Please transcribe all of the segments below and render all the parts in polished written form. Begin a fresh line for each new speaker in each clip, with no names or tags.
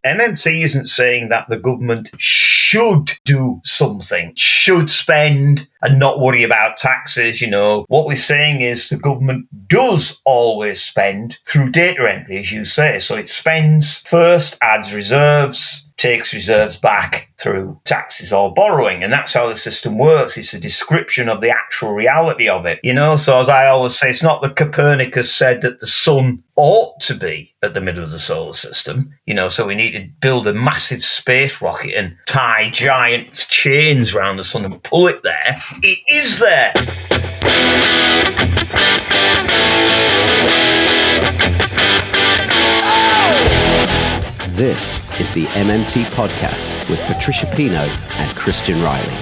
MMT isn't saying that the government should do something, should spend and not worry about taxes. What we're saying is the government does always spend through data entry, as you say. So it spends first, adds reserves, takes reserves back through taxes or borrowing. And that's how the system works. It's a description of the actual reality of it. So as I always say, it's not that Copernicus said that the sun ought to be at the middle of the solar system. So we need to build a massive space rocket and tie giant chains around the sun and pull it there. It is there.
This is the MMT Podcast with Patricia and Christian Riley.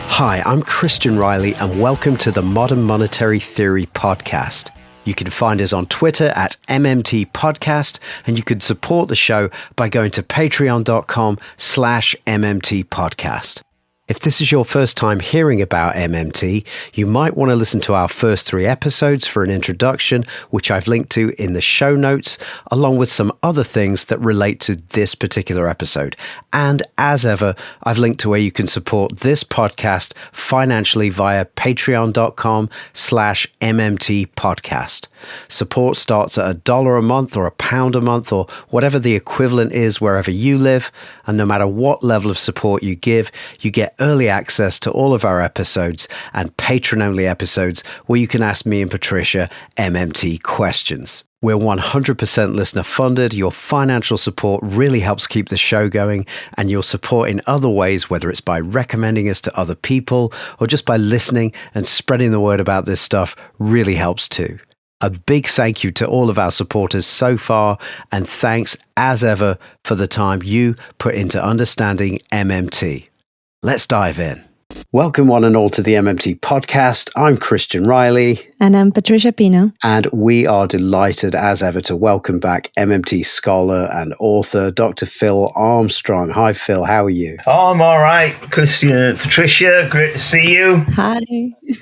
Hi, I'm Christian Riley and welcome to the Modern Monetary Theory Podcast. You can find us on Twitter at MMT Podcast, and you can support the show by going to patreon.com/MMT Podcast. If this is your first time hearing about MMT, you might want to listen to our first 3 episodes for an introduction, which I've linked to in the show notes, along with some other things that relate to this particular episode. And as ever, I've linked to where you can support this podcast financially via patreon.com/MMT Podcast. Support starts at $1 a month or £1 a month or whatever the equivalent is wherever you live. And no matter what level of support you give, you get early access to all of our episodes and patron-only episodes where you can ask me and Patricia MMT questions. We're 100% listener funded. Your financial support really helps keep the show going, and your support in other ways, whether it's by recommending us to other people or just by listening and spreading the word about this stuff, really helps too. A big thank you to all of our supporters so far, and thanks as ever for the time you put into understanding MMT. Let's dive in. Welcome one and all to the MMT Podcast. I'm Christian Riley.
And I'm Patricia Pino.
And we are delighted as ever to welcome back MMT scholar and author, Dr. Phil Armstrong. Hi Phil, how are you?
Oh, I'm all right, Christian and Patricia. Great to see you.
Hi.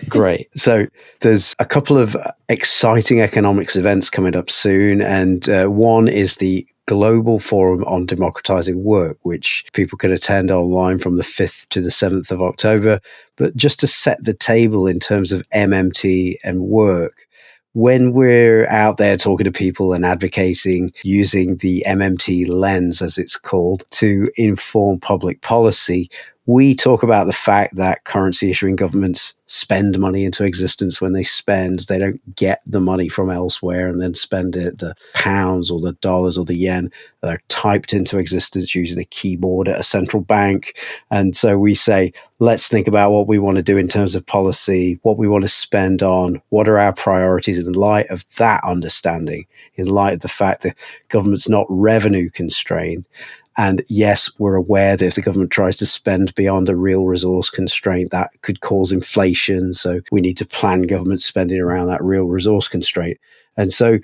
Great. So there's a couple of exciting economics events coming up soon. And one is the Global Forum on Democratizing Work, which people can attend online from the 5th to the 7th of October. But just to set the table in terms of MMT and work, when we're out there talking to people and advocating using the MMT lens, as it's called, to inform public policy, we talk about the fact that currency issuing governments spend money into existence. When they spend, they don't get the money from elsewhere and then spend it. The pounds or the dollars or the yen that are typed into existence using a keyboard at a central bank. And so we say, let's think about what we want to do in terms of policy, what we want to spend on, what are our priorities in light of that understanding, in light of the fact that government's not revenue constrained. And yes, we're aware that if the government tries to spend beyond a real resource constraint, that could cause inflation. So we need to plan government spending around that real resource constraint. And so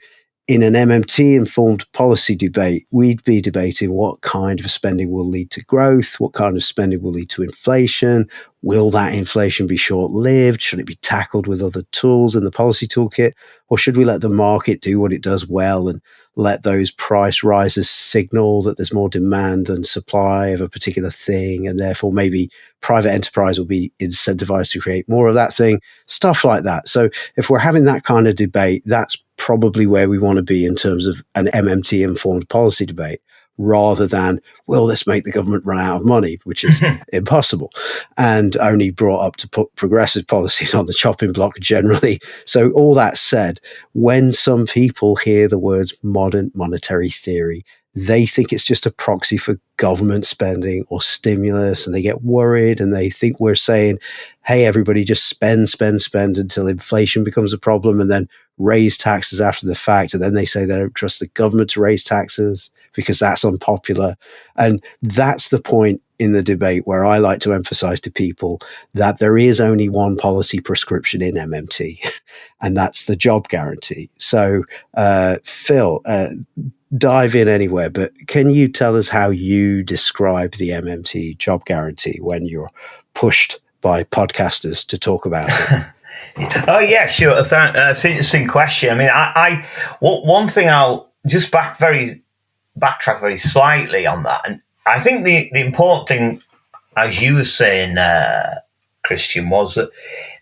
in an MMT-informed policy debate, we'd be debating what kind of spending will lead to growth, what kind of spending will lead to inflation. Will that inflation be short-lived? Should it be tackled with other tools in the policy toolkit? Or should we let the market do what it does well and let those price rises signal that there's more demand than supply of a particular thing, and therefore maybe private enterprise will be incentivized to create more of that thing, stuff like that. So if we're having that kind of debate, that's probably where we want to be in terms of an MMT-informed policy debate, rather than, will this make the government run out of money, which is impossible, and only brought up to put progressive policies on the chopping block generally. So all that said, when some people hear the words modern monetary theory, they think it's just a proxy for government spending or stimulus, and they get worried and they think we're saying, hey, everybody just spend until inflation becomes a problem and then raise taxes after the fact. And then they say they don't trust the government to raise taxes because that's unpopular. And that's the point in the debate where I like to emphasize to people that there is only one policy prescription in MMT, and that's the job guarantee. So, Phil, dive in anywhere, but can you tell us how you describe the MMT job guarantee when you're pushed by podcasters to talk about it?
Oh yeah, sure. That's an interesting question. I mean, one thing I'll just backtrack very slightly on that. And I think the important thing, as you were saying, Christian, was that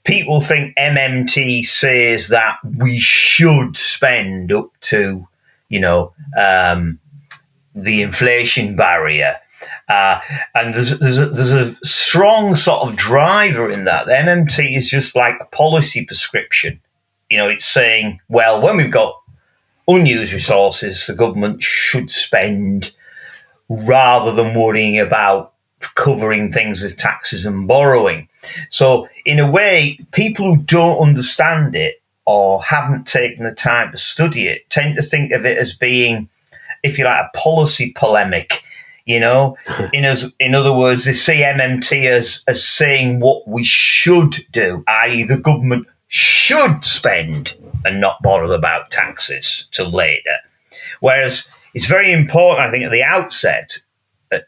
people think MMT says that we should spend up to, the inflation barrier. And there's a strong sort of driver in that. The MMT is just like a policy prescription. It's saying, well, when we've got unused resources, the government should spend rather than worrying about covering things with taxes and borrowing. So in a way, people who don't understand it or haven't taken the time to study it tend to think of it as being, if you like, a policy polemic. In other words, they see MMT as saying what we should do, i.e. the government should spend and not bother about taxes till later. Whereas it's very important, I think, at the outset,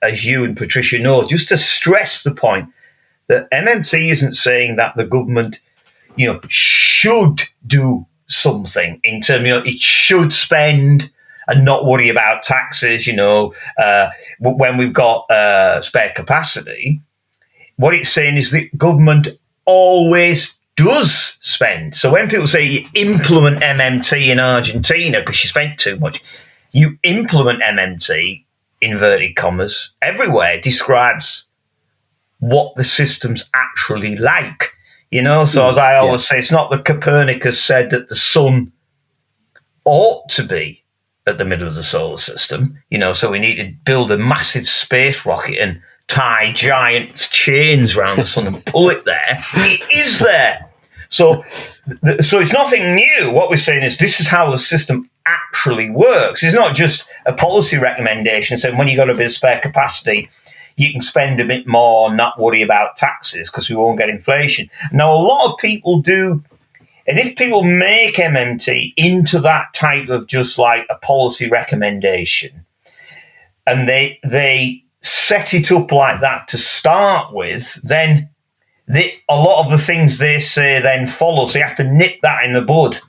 as you and Patricia know, just to stress the point that MMT isn't saying that the government, should do something in terms, it should spend and not worry about taxes, when we've got spare capacity. What it's saying is the government always does spend. So when people say you implement MMT in Argentina because you spent too much, you implement MMT, inverted commas, everywhere, describes what the system's actually like. So as I always say, it's not that Copernicus said that the sun ought to be at the middle of the solar system, so we need to build a massive space rocket and tie giant chains around the sun and pull it there. It is there. So it's nothing new. What we're saying is this is how the system actually works. It's not just a policy recommendation saying when you've got a bit of spare capacity, you can spend a bit more and not worry about taxes because we won't get inflation. Now, a lot of people do. And if people make MMT into that type of just like a policy recommendation, and they set it up like that to start with, then a lot of the things they say then follow. So you have to nip that in the bud,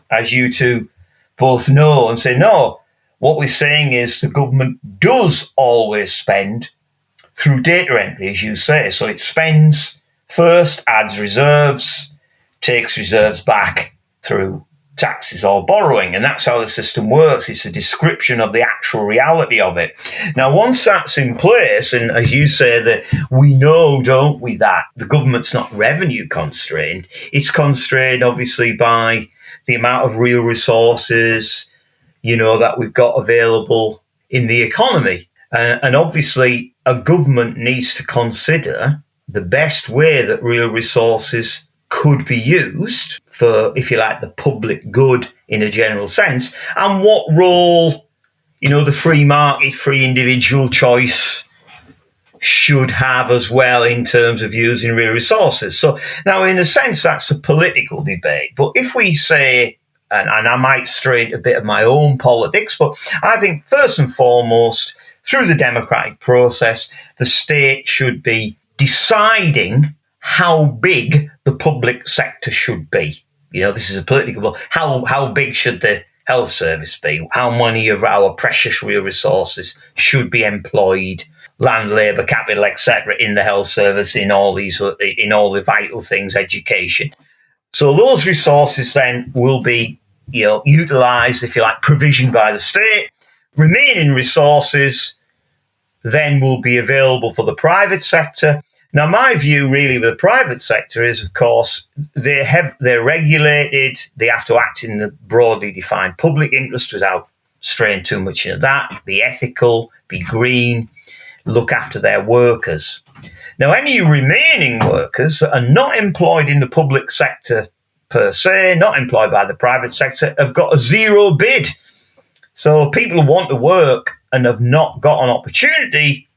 as you two both know, and say, no, what we're saying is the government does always spend through data entry, as you say. So it spends first, adds reserves, takes reserves back through taxes or borrowing. And that's how the system works. It's a description of the actual reality of it. Now, once that's in place, and as you say, that we know, don't we, that the government's not revenue constrained. It's constrained, obviously, by the amount of real resources, that we've got available in the economy. And obviously, a government needs to consider the best way that real resources could be used for, if you like, the public good in a general sense, and what role, the free market, free individual choice should have as well in terms of using real resources. So now, in a sense, that's a political debate. But if we say, and I might stray into a bit of my own politics, but I think first and foremost, through the democratic process, the state should be deciding how big the public sector should be. This is a political. How big should the health service be? How many of our precious real resources should be employed, land, labour, capital, etc., in the health service, in all the vital things, education. So those resources then will be, utilised, if you like, provisioned by the state. Remaining resources then will be available for the private sector. Now, my view really with the private sector is, of course, they're regulated. They have to act in the broadly defined public interest without straying too much into that, be ethical, be green, look after their workers. Now, any remaining workers that are not employed in the public sector per se, not employed by the private sector, have got a zero bid. So people who want to work and have not got an opportunity,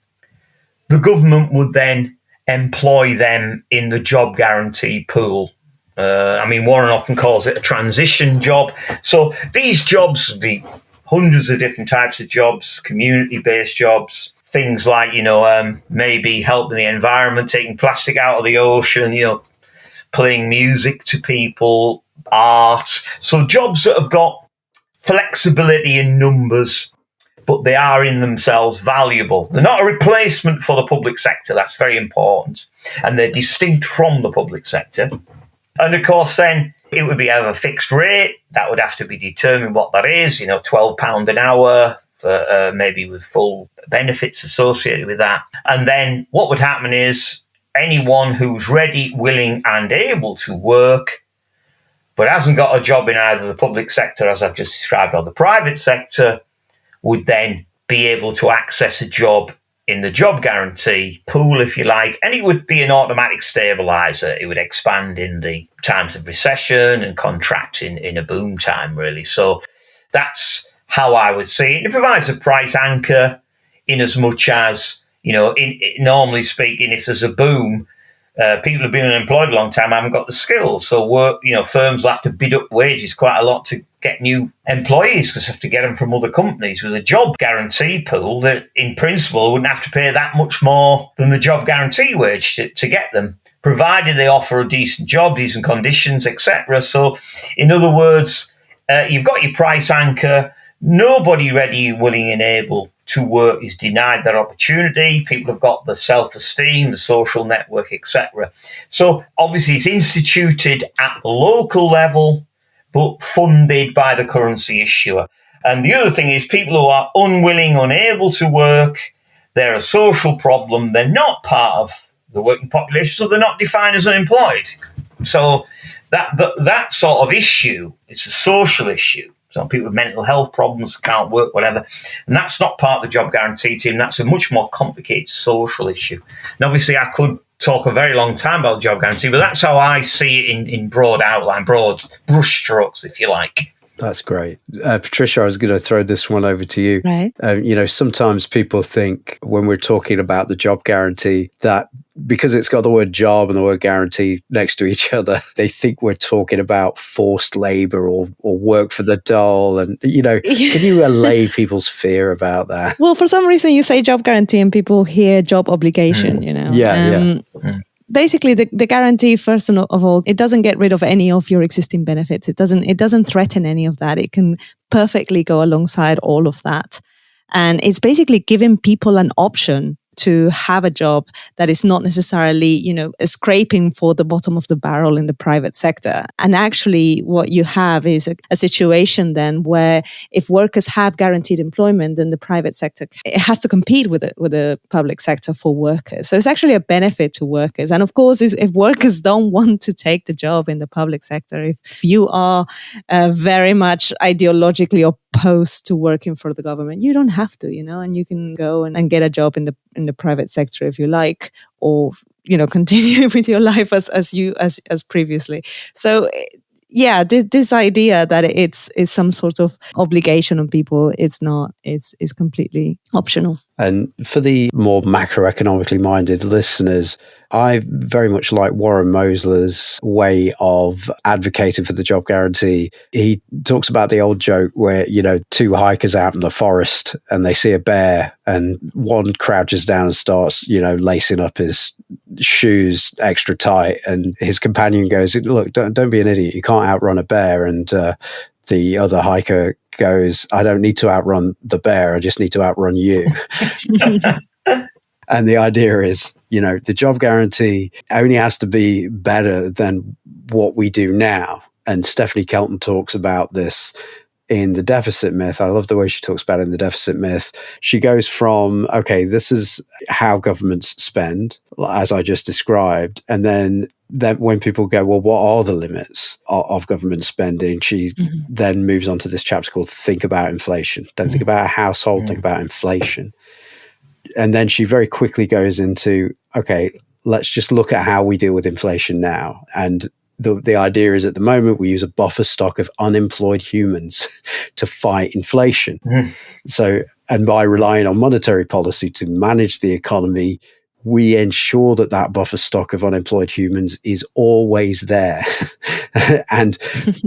the government would then employ them in the job guarantee pool. Warren often calls it a transition job. So these jobs would be hundreds of different types of jobs, community-based jobs, things like, maybe helping the environment, taking plastic out of the ocean, playing music to people, art. So jobs that have got flexibility in numbers, but they are in themselves valuable. They're not a replacement for the public sector. That's very important. And they're distinct from the public sector. And of course, then it would be at a fixed rate. That would have to be determined what that is, £12 an hour, for, maybe with full benefits associated with that. And then what would happen is anyone who's ready, willing, and able to work, but hasn't got a job in either the public sector, as I've just described, or the private sector, would then be able to access a job in the job guarantee pool, if you like, and it would be an automatic stabiliser. It would expand in the times of recession and contract in a boom time, really. So that's how I would see it. It provides a price anchor in as much as, normally speaking, if there's a boom, people have been unemployed a long time, haven't got the skills. So firms will have to bid up wages quite a lot to get new employees because they have to get them from other companies. With a job guarantee pool, that in principle wouldn't have to pay that much more than the job guarantee wage to get them, provided they offer a decent job, decent conditions, etc. So in other words, you've got your price anchor. Nobody ready, willing and able to work is denied that opportunity. People have got the self-esteem, the social network, etc. So obviously it's instituted at the local level, but funded by the currency issuer. And the other thing is people who are unwilling, unable to work, they're a social problem. They're not part of the working population, so they're not defined as unemployed. So that sort of issue, it's a social issue. Some people with mental health problems, can't work, whatever. And that's not part of the job guarantee team. That's a much more complicated social issue. And obviously I could talk a very long time about the job guarantee, but that's how I see it in broad outline, broad brushstrokes, if you like.
That's great. Patricia, I was going to throw this one over to you.
Right.
Sometimes people think when we're talking about the job guarantee that because it's got the word job and the word guarantee next to each other, they think we're talking about forced labor or work for the dull. And, can you allay people's fear about that?
Well, for some reason you say job guarantee and people hear job obligation,
Yeah.
Basically, the guarantee, first of all, it doesn't get rid of any of your existing benefits. It doesn't threaten any of that. It can perfectly go alongside all of that. And it's basically giving people an option to have a job that is not necessarily, scraping for the bottom of the barrel in the private sector. And actually what you have is a situation then where if workers have guaranteed employment, then the private sector, it has to compete with the public sector for workers. So it's actually a benefit to workers. And of course, if workers don't want to take the job in the public sector, if you are very much ideologically opposed to working for the government, you don't have to, and you can go and get a job in the private sector if you like, or continue with your life as previously. So yeah, this idea that it's some sort of obligation on people, it's not. It's completely optional.
And for the more macroeconomically minded listeners, I very much like Warren Mosler's way of advocating for the job guarantee. He talks about the old joke where, two hikers out in the forest and they see a bear and one crouches down and starts, lacing up his shoes extra tight. And his companion goes, look, don't be an idiot. You can't outrun a bear. And the other hiker goes, I don't need to outrun the bear. I just need to outrun you. And the idea is, the job guarantee only has to be better than what we do now. And Stephanie Kelton talks about this in The Deficit Myth. I love the way she talks about it in The Deficit Myth. She goes from, okay, this is how governments spend, as I just described. And then when people go, well, what are the limits of government spending? She then moves on to this chapter called Think About Inflation. Don't think about a household, think about inflation. And then she very quickly goes into, okay, let's just look at how we deal with inflation now. And the idea is at the moment we use a buffer stock of unemployed humans to fight inflation. So, and by relying on monetary policy to manage the economy, we ensure that buffer stock of unemployed humans is always there. And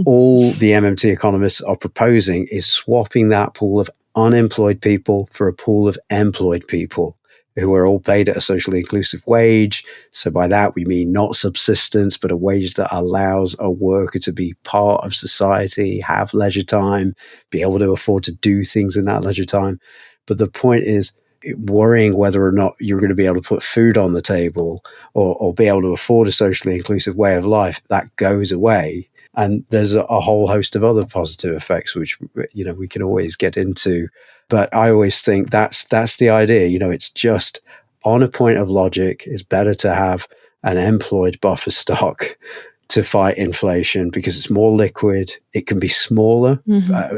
all the MMT economists are proposing is swapping that pool of unemployed people for a pool of employed people. who are all paid at a socially inclusive wage. So by that, we mean not subsistence, but a wage that allows a worker to be part of society, have leisure time, be able to afford to do things in that leisure time. But the point is, worrying whether or not you're going to be able to put food on the table or be able to afford a socially inclusive way of life, that goes away. And there's a whole host of other positive effects, which, you know, we can always get into. But I always think that's the idea. You know, it's just on a point of logic, it's better to have an employed buffer stock to fight inflation because it's more liquid. It can be smaller.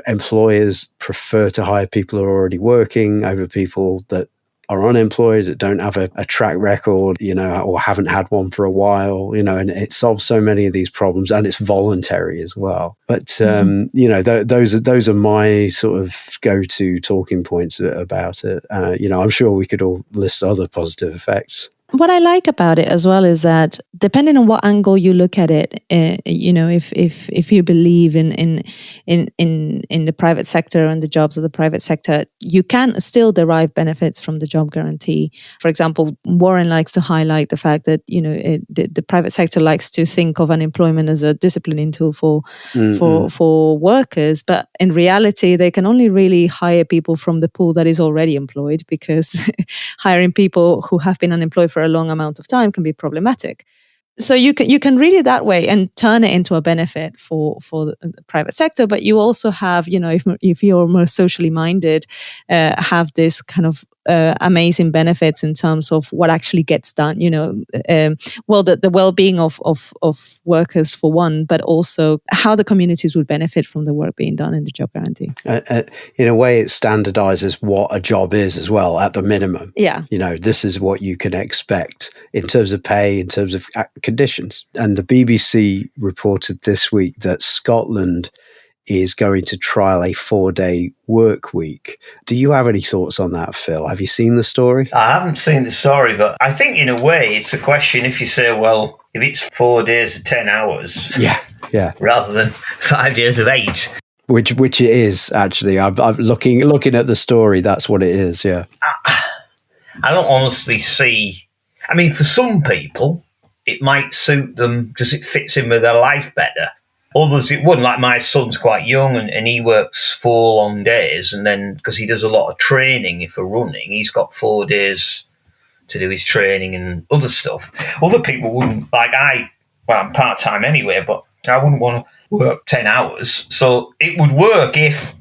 Employers prefer to hire people who are already working over people that are unemployed, that don't have a track record, you know, or haven't had one for a while, you know, and it solves so many of these problems, and it's voluntary as well. But, you know, those are my sort of go-to talking points about it. You know, I'm sure we could all list other positive effects.
What I like about it as well is that depending on what angle you look at it, you know, if you believe in the private sector and the jobs of the private sector, you can still derive benefits from the job guarantee. For example, Warren likes to highlight the fact that, you know, the private sector likes to think of unemployment as a disciplining tool for workers, but in reality, they can only really hire people from the pool that is already employed, because hiring people who have been unemployed for a long amount of time can be problematic. So you can read it that way and turn it into a benefit for the private sector, but you also have, you know, if you're more socially minded, have this kind of amazing benefits in terms of what actually gets done. You know, well, the well-being of workers for one, but also how the communities would benefit from the work being done in the job guarantee.
In a way, it standardizes what a job is as well, at the minimum.
Yeah,
you know, this is what you can expect in terms of pay, in terms of conditions. And the BBC reported this week that Scotland is going to trial a 4-day work week. Do you have any thoughts on that, Phil? Have you seen the story?
I haven't seen the story, but I think in a way it's a question if you say, well, if it's 4 days of 10 hours,
yeah,
rather than 5 days of 8.
Which it is, actually. I'm looking at the story, that's what it is, yeah.
I don't honestly see... I mean, for some people, it might suit them because it fits in with their life better. Others, it wouldn't. Like my son's quite young and he works 4 long days, and then because he does a lot of training for running, he's got 4 days to do his training and other stuff. Other people wouldn't. Like I'm part-time anyway, but I wouldn't want to work 10 hours. So it would work if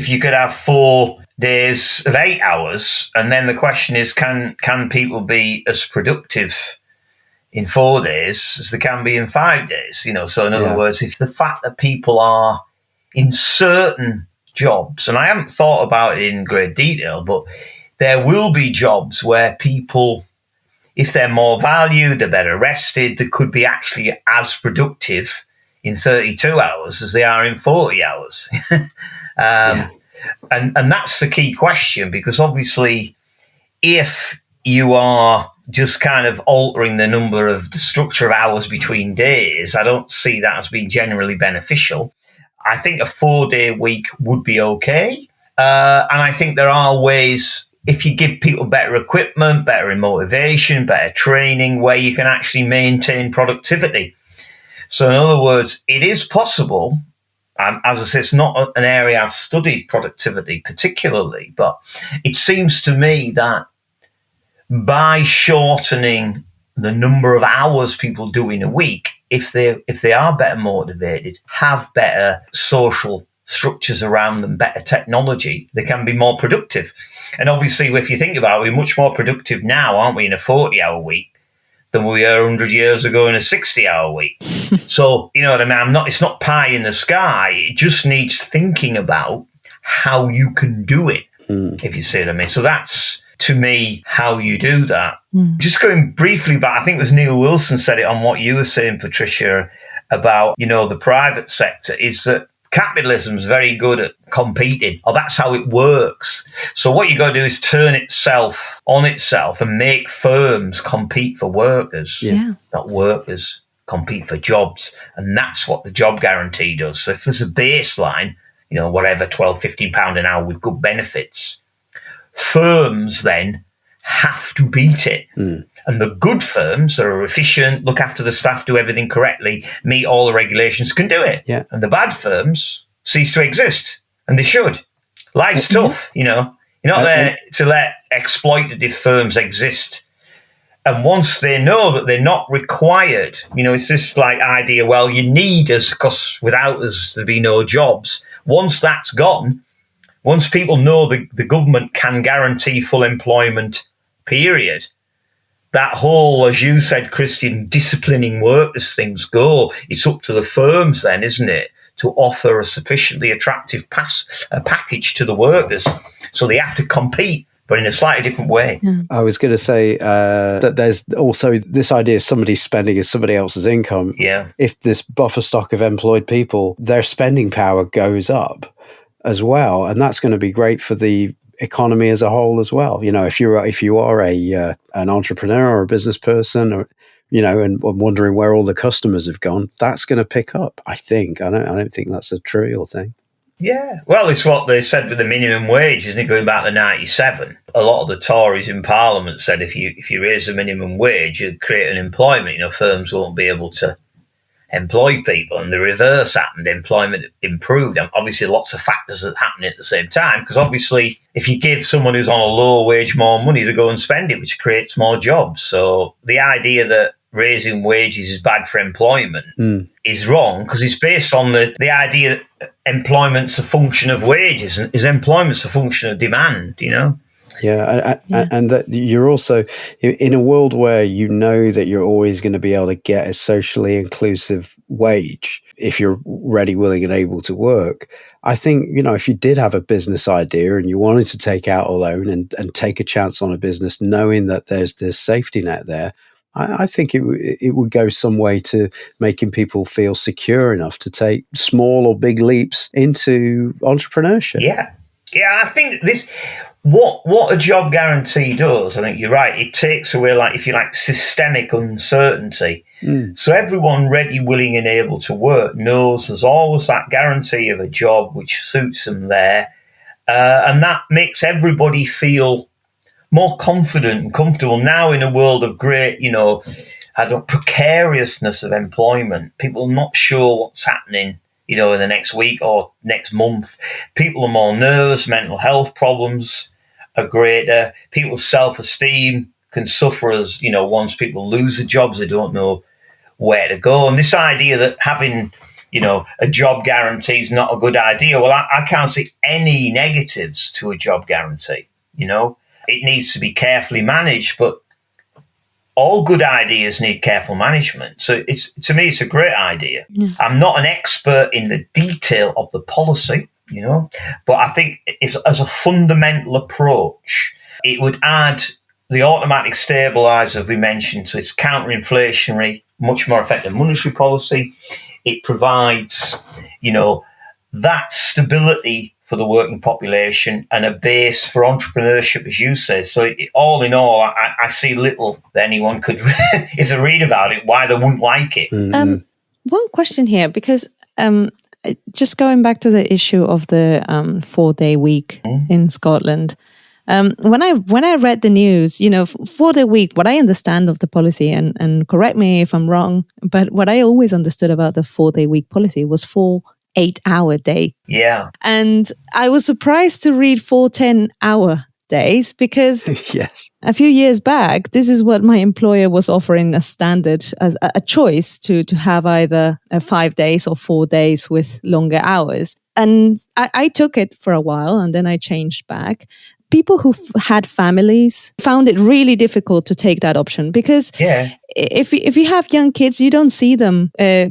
you could have 4 days of 8 hours, and then the question is, can people be as productive in 4 days as they can be in 5 days? You know, so in other words, if the fact that people are in certain jobs, and I haven't thought about it in great detail, but there will be jobs where people, if they're more valued, they're better rested, they could be actually as productive in 32 hours as they are in 40 hours. And that's the key question, because obviously if you are just kind of altering the structure of hours between days, I don't see that as being generally beneficial. I think a 4-day week would be okay. And I think there are ways, if you give people better equipment, better motivation, better training, where you can actually maintain productivity. So in other words, it is possible. As I say, it's not an area I've studied productivity particularly, but it seems to me that by shortening the number of hours people do in a week, if they are better motivated, have better social structures around them, better technology, they can be more productive. And obviously, if you think about it, we're much more productive now, aren't we, in a 40-hour week than we were 100 years ago in a 60-hour week. So, you know what I mean? It's not pie in the sky. It just needs thinking about how you can do it, if you see what I mean. So that's, to me, how you do that. Just going briefly back, I think it was Neil Wilson said it on what you were saying, Patricia, about, you know, the private sector, is that capitalism is very good at competing, or that's how it works. So what you got to do is turn itself on itself and make firms compete for workers, not workers compete for jobs. And that's what the job guarantee does. So if there's a baseline, you know, whatever, £12, £15 an hour with good benefits, firms then have to beat it. And the good firms that are efficient, look after the staff, do everything correctly, meet all the regulations, can do it.
Yeah.
And the bad firms cease to exist, and they should. Life's tough, you know. You're not there to let exploitative firms exist. And once they know that they're not required, you know, it's this like idea, well, you need us because without us there'd be no jobs. Once that's gone, once people know the government can guarantee full employment, period, that whole, as you said, Christian, disciplining work as things go, it's up to the firms then, isn't it, to offer a sufficiently attractive package to the workers. So they have to compete, but in a slightly different way.
I was going to say that there's also this idea of somebody spending as somebody else's income.
Yeah.
If this buffer stock of employed people, their spending power goes up as well. And that's going to be great for the economy as a whole as well. You know, if you are an entrepreneur or a business person, or you know, and wondering where all the customers have gone, that's going to pick up. I think. I don't think that's a trivial thing.
Yeah, well, it's what they said with the minimum wage, isn't it? Going back to '97, a lot of the Tories in Parliament said if you raise the minimum wage, you'd create unemployment. You know, firms won't be able to employ people, and the reverse happened. Employment improved, and obviously lots of factors that happened at the same time, because obviously if you give someone who's on a low wage more money, they go and spend it, which creates more jobs. So the idea that raising wages is bad for employment is wrong, because it's based on the idea that employment's a function of wages, and is employment's a function of demand, you know?
Yeah, and that you're also in a world where you know that you're always going to be able to get a socially inclusive wage if you're ready, willing, and able to work. I think, you know, if you did have a business idea and you wanted to take out a loan and take a chance on a business, knowing that there's this safety net there, I think it would go some way to making people feel secure enough to take small or big leaps into entrepreneurship.
Yeah, I think this. What a job guarantee does, I think you're right, it takes away, like, if you like, systemic uncertainty. So everyone ready, willing and able to work knows there's always that guarantee of a job which suits them there. And that makes everybody feel more confident and comfortable. Now in a world of great, you know, precariousness of employment, people are not sure what's happening, you know, in the next week or next month. People are more nervous, mental health problems are greater. People's self-esteem can suffer as, you know, once people lose their jobs, they don't know where to go. And this idea that having, you know, a job guarantee is not a good idea, well, I can't see any negatives to a job guarantee, you know. It needs to be carefully managed, but all good ideas need careful management. So to me, it's a great idea. I'm not an expert in the detail of the policy, you know, but I think as a fundamental approach, it would add the automatic stabilizer we mentioned. So it's counter-inflationary, much more effective monetary policy. It provides, you know, that stability for the working population and a base for entrepreneurship, as you say. So all in all, I see little that anyone could, if they read about it, why they wouldn't like it.
One question here, because just going back to the issue of the 4-day week in Scotland, when I read the news, you know, 4-day week, what I understand of the policy, and correct me if I'm wrong, but what I always understood about the 4-day week policy was 4 8-hour day.
Yeah.
And I was surprised to read 4 10-hour days, because
yes,
a few years back, this is what my employer was offering as standard, as a choice to have either 5 days or 4 days with longer hours. And I took it for a while, and then I changed back. People who had families found it really difficult to take that option, because if you have young kids, you don't see them.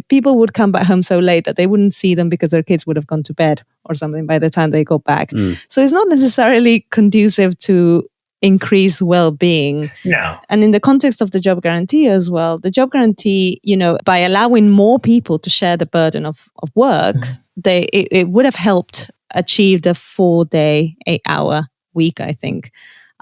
People would come back home so late that they wouldn't see them because their kids would have gone to bed or something by the time they got back. So it's not necessarily conducive to increase well-being.
No.
And in the context of the job guarantee as well, the job guarantee, you know, by allowing more people to share the burden of work, it would have helped achieve the 4-day, 8-hour week, I think,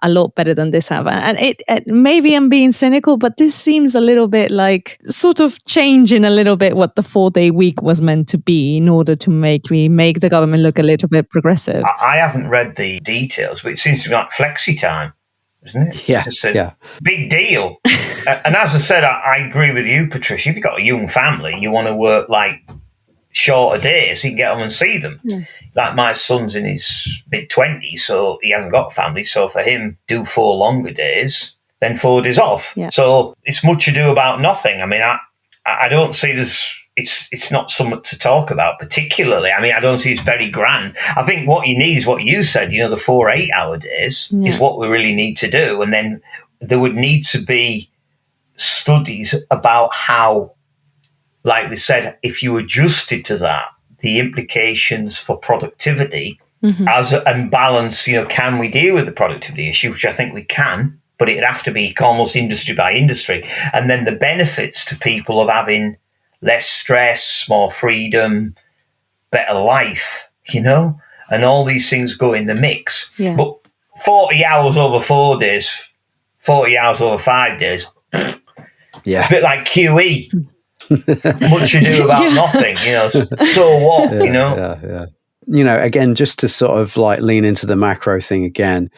a lot better than this have. And it maybe I'm being cynical, but this seems a little bit like sort of changing a little bit what the 4-day week was meant to be in order to make the government look a little bit progressive.
I haven't read the details, but it seems to be like flexi time. isn't it?
Yeah,
It's a
yeah.
big deal. And as I said, I agree with you, Patricia. If you've got a young family, you want to work like shorter days, so you can get them and see them.
Yeah.
Like my son's in his mid-20s, so he hasn't got a family. So for him, do 4 longer days, then 4 days off.
Yeah.
So it's much ado about nothing. I mean, I don't see this. It's not something to talk about particularly. I mean, I don't see it's very grand. I think what you need is what you said, the 4 8-hour days is what we really need to do. And then there would need to be studies about how, like we said, if you adjusted to that, the implications for productivity and balance, can we deal with the productivity issue, which I think we can, but it'd have to be almost industry by industry. And then the benefits to people of having less stress, more freedom, better life, and all these things go in the mix.
Yeah.
But 40 hours over 4 days, 40 hours over 5 days,
Yeah.
a bit like QE. Much ado about nothing, so what,
Yeah. Again, just to sort of like lean into the macro thing again,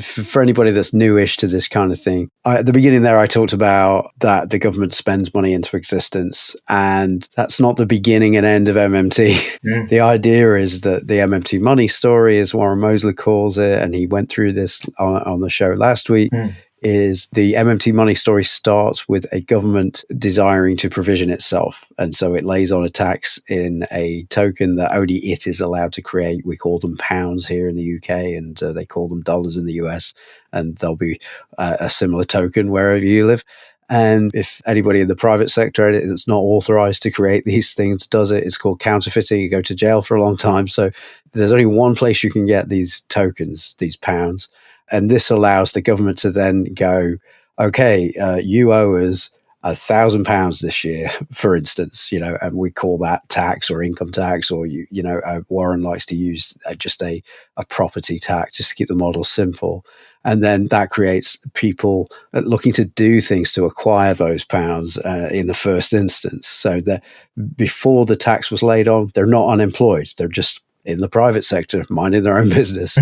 for anybody that's newish to this kind of thing, at the beginning there I talked about that the government spends money into existence, and that's not the beginning and end of MMT. The idea is that the MMT money story, as Warren Mosley calls it, and he went through this on the show last week, is the MMT money story starts with a government desiring to provision itself. And so it lays on a tax in a token that only it is allowed to create. We call them pounds here in the UK, and they call them dollars in the US. And there'll be a similar token wherever you live. And if anybody in the private sector that's not authorized to create these things does it, it's called counterfeiting. You go to jail for a long time. So there's only one place you can get these tokens, these pounds. And this allows the government to then go, okay, you owe us £1,000 this year, for instance, and we call that tax or income tax, or, Warren likes to use just a property tax, just to keep the model simple. And then that creates people looking to do things to acquire those pounds in the first instance. So that before the tax was laid on, they're not unemployed. They're just in the private sector, minding their own business.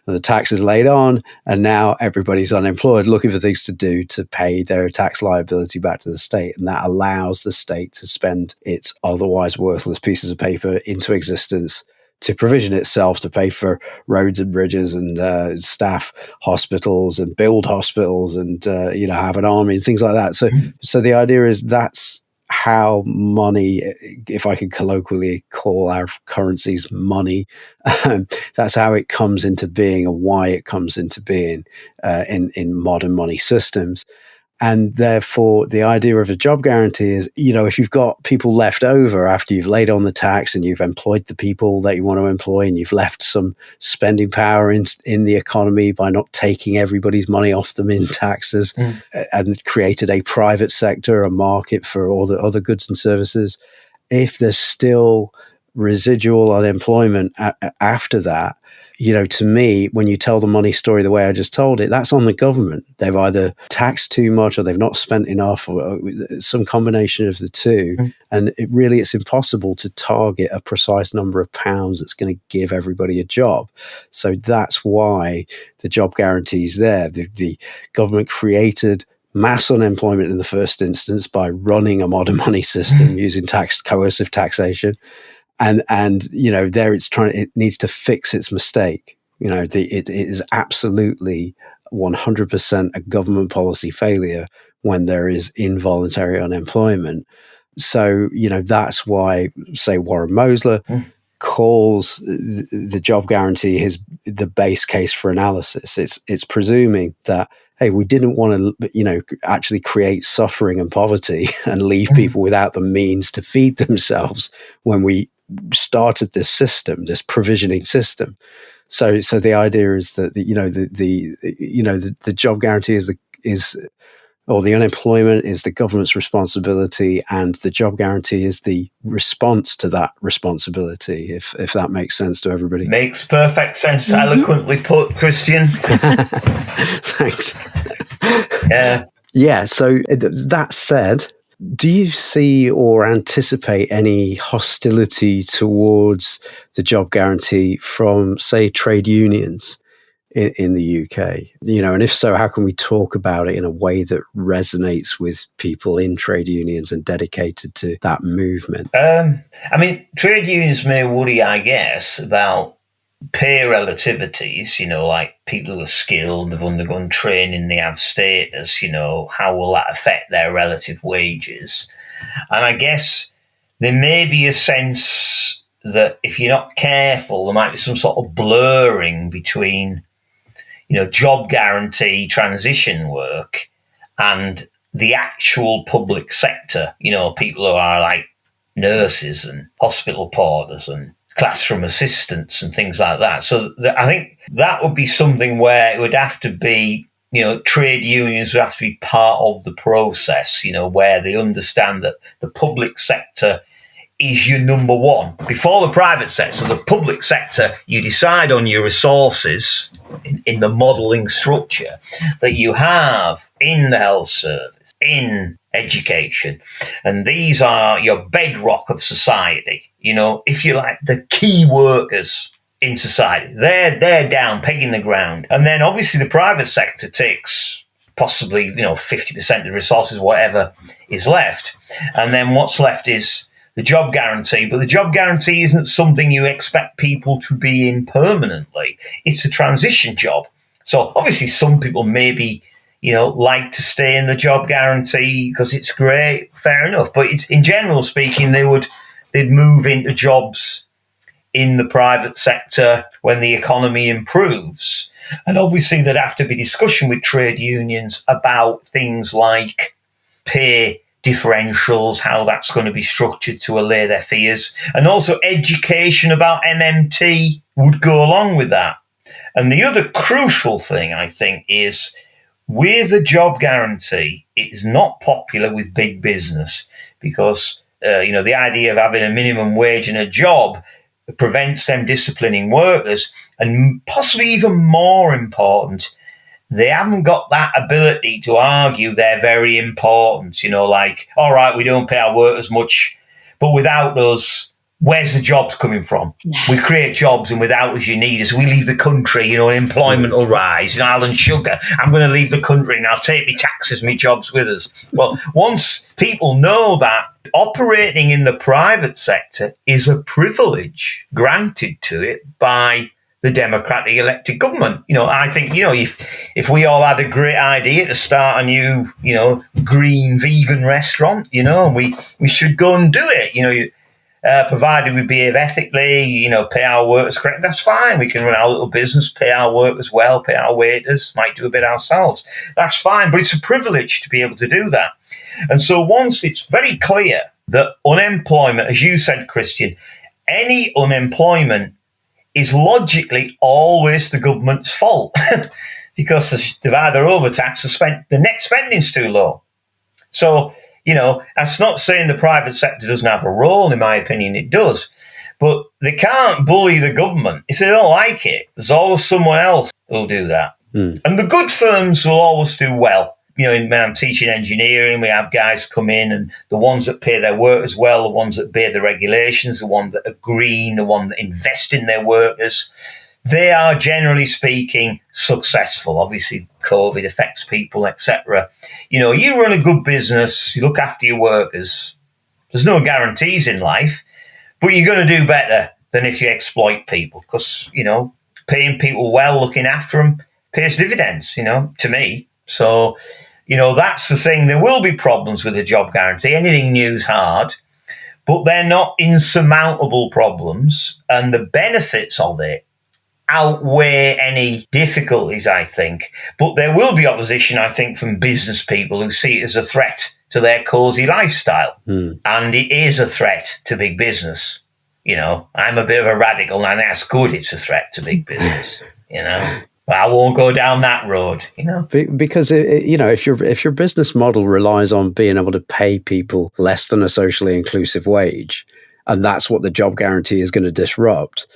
The tax is laid on, and now everybody's unemployed, looking for things to do to pay their tax liability back to the state. And that allows the state to spend its otherwise worthless pieces of paper into existence to provision itself to pay for roads and bridges and staff hospitals and build hospitals and, have an army and things like that. So the idea is that's how money, if I could colloquially call our currencies money, that's how it comes into being and why it comes into being in modern money systems. And therefore, the idea of a job guarantee is, if you've got people left over after you've laid on the tax and you've employed the people that you want to employ, and you've left some spending power in the economy by not taking everybody's money off them in taxes and created a private sector, a market for all the other goods and services. If there's still residual unemployment after that, to me, when you tell the money story the way I just told it, that's on the government. They've either taxed too much or they've not spent enough, or some combination of the two. And it's impossible to target a precise number of pounds that's going to give everybody a job. So that's why the job guarantee is there. The government created mass unemployment in the first instance by running a modern money system using coercive taxation. And there it needs to fix its mistake. It is absolutely 100% a government policy failure when there is involuntary unemployment. So, that's why, say, Warren Mosley calls the job guarantee the base case for analysis. It's presuming that, hey, we didn't want to, actually create suffering and poverty and leave people without the means to feed themselves when we started this system, this provisioning system. So the idea is that the job guarantee or the unemployment is the government's responsibility, and the job guarantee is the response to that responsibility. If that makes sense to everybody.
Makes perfect sense. Eloquently put, Christian.
Thanks.
Yeah.
Yeah. So that said, do you see or anticipate any hostility towards the job guarantee from, say, trade unions? in the UK? And if so, how can we talk about it in a way that resonates with people in trade unions and dedicated to that movement?
Trade unions may worry, I guess, about pay relativities, like people who are skilled, they've undergone training, they have status, how will that affect their relative wages? And I guess there may be a sense that if you're not careful, there might be some sort of blurring between, job guarantee transition work and the actual public sector, people who are like nurses and hospital porters and classroom assistants and things like that. So I think that would be something where it would have to be, trade unions would have to be part of the process, where they understand that the public sector is your number one. Before the private sector, the public sector, you decide on your resources in the modelling structure that you have in the health service, in education. And these are your bedrock of society. If you like, the key workers in society, they're down, pegging the ground. And then obviously the private sector takes possibly, 50% of the resources, whatever is left. And then what's left is the job guarantee. But the job guarantee isn't something you expect people to be in permanently. It's a transition job. So obviously some people maybe, like to stay in the job guarantee because it's great, fair enough. But it's, in general speaking, they'd move into jobs in the private sector when the economy improves. And obviously there'd have to be discussion with trade unions about things like pay differentials, how that's going to be structured to allay their fears. And also education about MMT would go along with that. And the other crucial thing, I think, is with the job guarantee, it is not popular with big business because, the idea of having a minimum wage in a job prevents them disciplining workers. And possibly even more important, they haven't got that ability to argue they're very important. Like, all right, we don't pay our workers much, but without us, where's the jobs coming from? We create jobs, and without us, you need us. We leave the country, employment will rise. Alan Sugar, I'm going to leave the country and I'll take my taxes, my jobs with us. Well, once people know that operating in the private sector is a privilege granted to it by the democratic elected government. I think, if we all had a great idea to start a new, green vegan restaurant, and we should go and do it, provided we behave ethically, pay our workers correctly, that's fine. We can run our little business, pay our workers well, pay our waiters, might do a bit ourselves. That's fine, but it's a privilege to be able to do that. And so once it's very clear that unemployment, as you said, Christian, any unemployment is logically always the government's fault because they've either overtaxed or spent, the net spending's too low. So, that's not saying the private sector doesn't have a role. In my opinion, it does. But they can't bully the government. If they don't like it, there's always someone else who'll do that. And the good firms will always do well. When I'm teaching engineering, we have guys come in, and the ones that pay their workers well, the ones that obey the regulations, the ones that are green, the ones that invest in their workers, they are generally speaking successful. Obviously, COVID affects people, etc. You run a good business, you look after your workers. There's no guarantees in life, but you're going to do better than if you exploit people because, paying people well, looking after them, pays dividends, to me. So, that's the thing. There will be problems with the job guarantee. Anything new's hard, but they're not insurmountable problems. And the benefits of it outweigh any difficulties, I think. But there will be opposition, I think, from business people who see it as a threat to their cosy lifestyle. And it is a threat to big business. I'm a bit of a radical, and that's good. It's a threat to big business, But I won't go down that road,
Because, if your business model relies on being able to pay people less than a socially inclusive wage, and that's what the job guarantee is going to disrupt,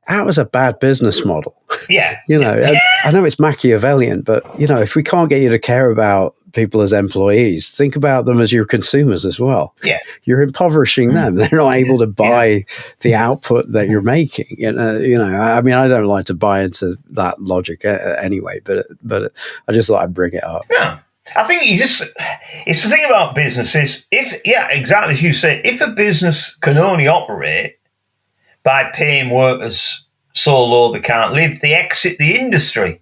that was a bad business model.
Yeah.
I know it's Machiavellian, but, if we can't get you to care about people as employees, think about them as your consumers as well.
Yeah.
You're impoverishing them. They're not able to buy the output that you're making. I mean, I don't like to buy into that logic anyway, but I just thought I'd bring it up.
Yeah. I think it's the thing about businesses. Exactly as you say, if a business can only operate by paying workers so low they can't live, they exit the industry.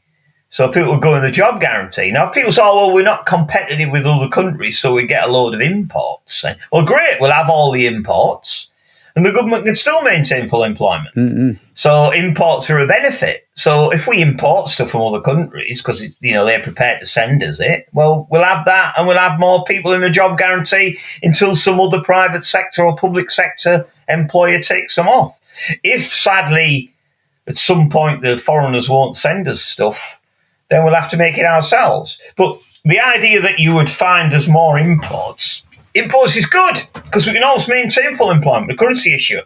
So people go in the job guarantee. Now, if people say, well, we're not competitive with other countries, so we get a load of imports. Well, great, we'll have all the imports, and the government can still maintain full employment.
Mm-hmm.
So imports are a benefit. So if we import stuff from other countries, because they're prepared to send us it, well, we'll have that, and we'll have more people in the job guarantee until some other private sector or public sector employer takes them off. If, sadly, at some point the foreigners won't send us stuff, then we'll have to make it ourselves. But the idea that you would find us more imports is good, because we can always maintain full employment, the currency issue.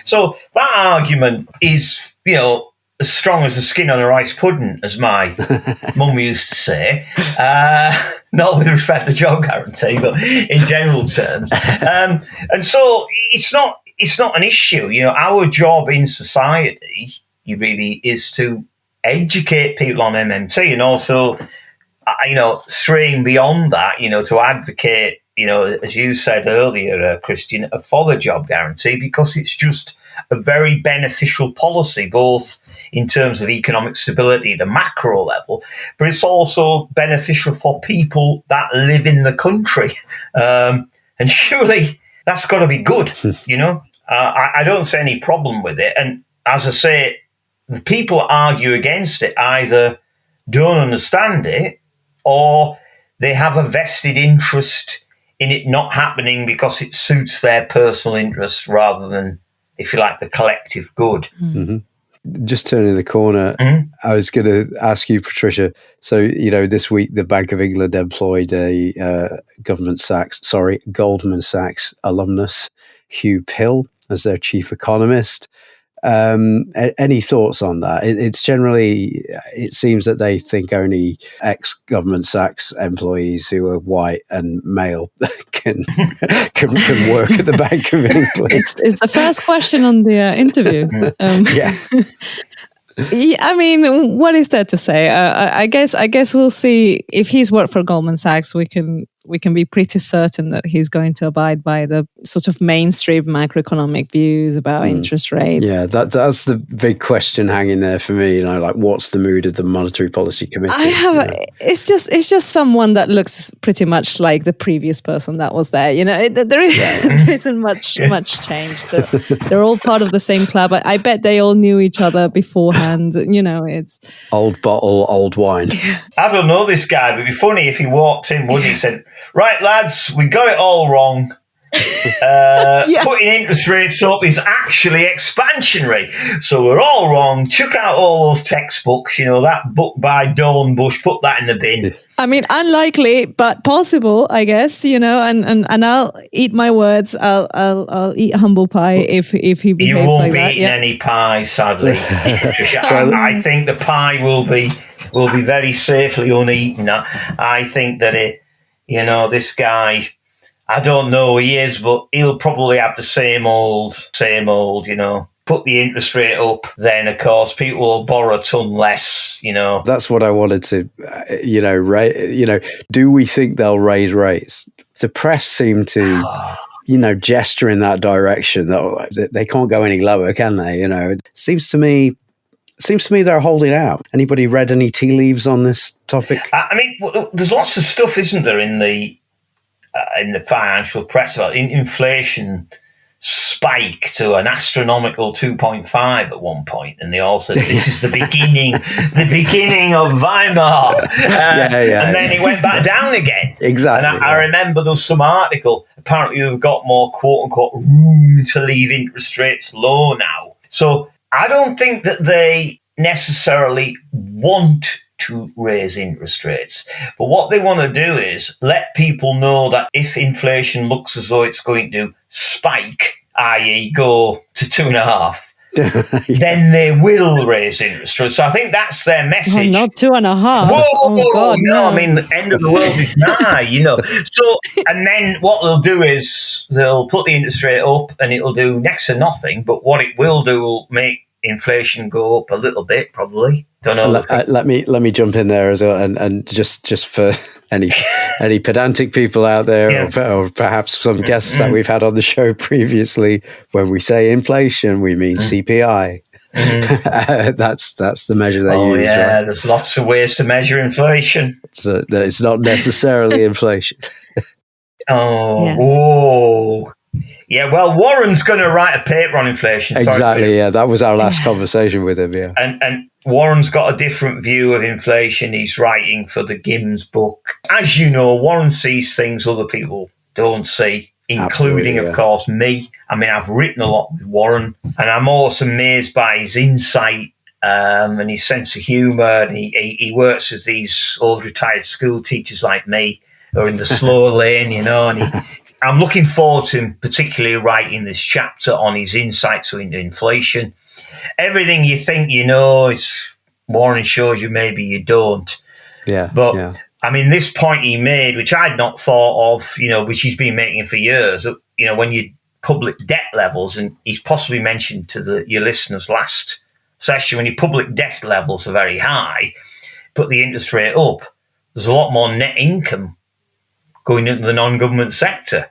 So that argument is, as strong as the skin on a rice pudding, as my mum used to say. Not with respect to the job guarantee, but in general terms. And so it's not an issue. Our job in society really is to educate people on MMT, and also, straying beyond that, to advocate, as you said earlier, Christian, for the job guarantee, because it's just a very beneficial policy, both in terms of economic stability at a macro level, but it's also beneficial for people that live in the country. And surely that's got to be good, I don't see any problem with it. And as I say, the people argue against it either don't understand it, or they have a vested interest in it not happening because it suits their personal interest rather than, if you like, the collective good.
Mm-hmm. Just turning the corner, I was going to ask you, Patricia. So, this week the Bank of England employed a Goldman Sachs alumnus, Hugh Pill, as their chief economist. Any thoughts on that? It's generally, it seems that they think only ex-Goldman Sachs employees who are white and male can work at the Bank of England.
It's the first question on the interview. I mean, what is there to say? I guess we'll see. If he's worked for Goldman Sachs, we can be pretty certain that he's going to abide by the sort of mainstream macroeconomic views about interest rates.
Yeah, that's the big question hanging there for me. Like, what's the mood of the Monetary Policy Committee?
It's just someone that looks pretty much like the previous person that was there. There isn't much change. They're all part of the same club. I bet they all knew each other beforehand. It's
old bottle, old wine.
I don't know this guy, but it'd be funny if he walked in, wouldn't he? Said, "Right, lads, we got it all wrong. Putting interest rates up is actually expansionary. So we're all wrong. Chuck out all those textbooks, that book by Dornbush, put that in the bin."
I mean, unlikely, but possible, I guess, and I'll eat my words. I'll eat humble pie if he behaves like that.
You won't be eating any pie, sadly. I think the pie will be very safely uneaten. I think that this guy, I don't know who he is, but he'll probably have the same old, put the interest rate up, then, of course, people will borrow a ton less,
That's what I wanted to, do we think they'll raise rates? The press seem to, gesture in that direction. That they can't go any lower, can they? It seems to me they're holding out. Anybody read any tea leaves on this topic?
I mean, there's lots of stuff, isn't there, in the financial press about inflation spike to an astronomical 2.5 at one point, and they all said this is the beginning of Weimar. And then it went back down again.
Exactly.
And I remember there was some article, apparently we've got more quote-unquote room to leave interest rates low now. So I don't think that they necessarily want to raise interest rates. But what they want to do is let people know that if inflation looks as though it's going to spike, i.e. go to 2.5, then they will raise interest rates. So I think that's their message.
Not 2.5.
Whoa,
oh God, no.
I mean, the end of the world is nigh, So, and then what they'll do is they'll put the interest rate up and it'll do next to nothing. But what it will do will make inflation go up a little bit, probably. Don't know.
Let me jump in there as well, and just for any pedantic people out there, or perhaps some guests that we've had on the show previously, when we say inflation, we mean CPI. That's the measure they use.
Yeah,
right?
There's lots of ways to measure inflation.
It's not necessarily inflation.
Whoa. Yeah, well, Warren's going to write a paper on inflation.
Exactly, yeah. That was our last conversation with him, yeah.
And Warren's got a different view of inflation. He's writing for the Gims book. As you know, Warren sees things other people don't see, including, of course, me. I mean, I've written a lot with Warren, and I'm always amazed by his insight and his sense of humour. And he works with these old retired school teachers like me who are in the slow lane, and I'm looking forward to him particularly writing this chapter on his insights into inflation. Everything you think you know, Warren shows you maybe you don't.
Yeah.
But, I mean, this point he made, which I'd not thought of, which he's been making for years, when you public debt levels, and he's possibly mentioned to your listeners last session, when your public debt levels are very high, put the interest rate up, there's a lot more net income going into the non-government sector.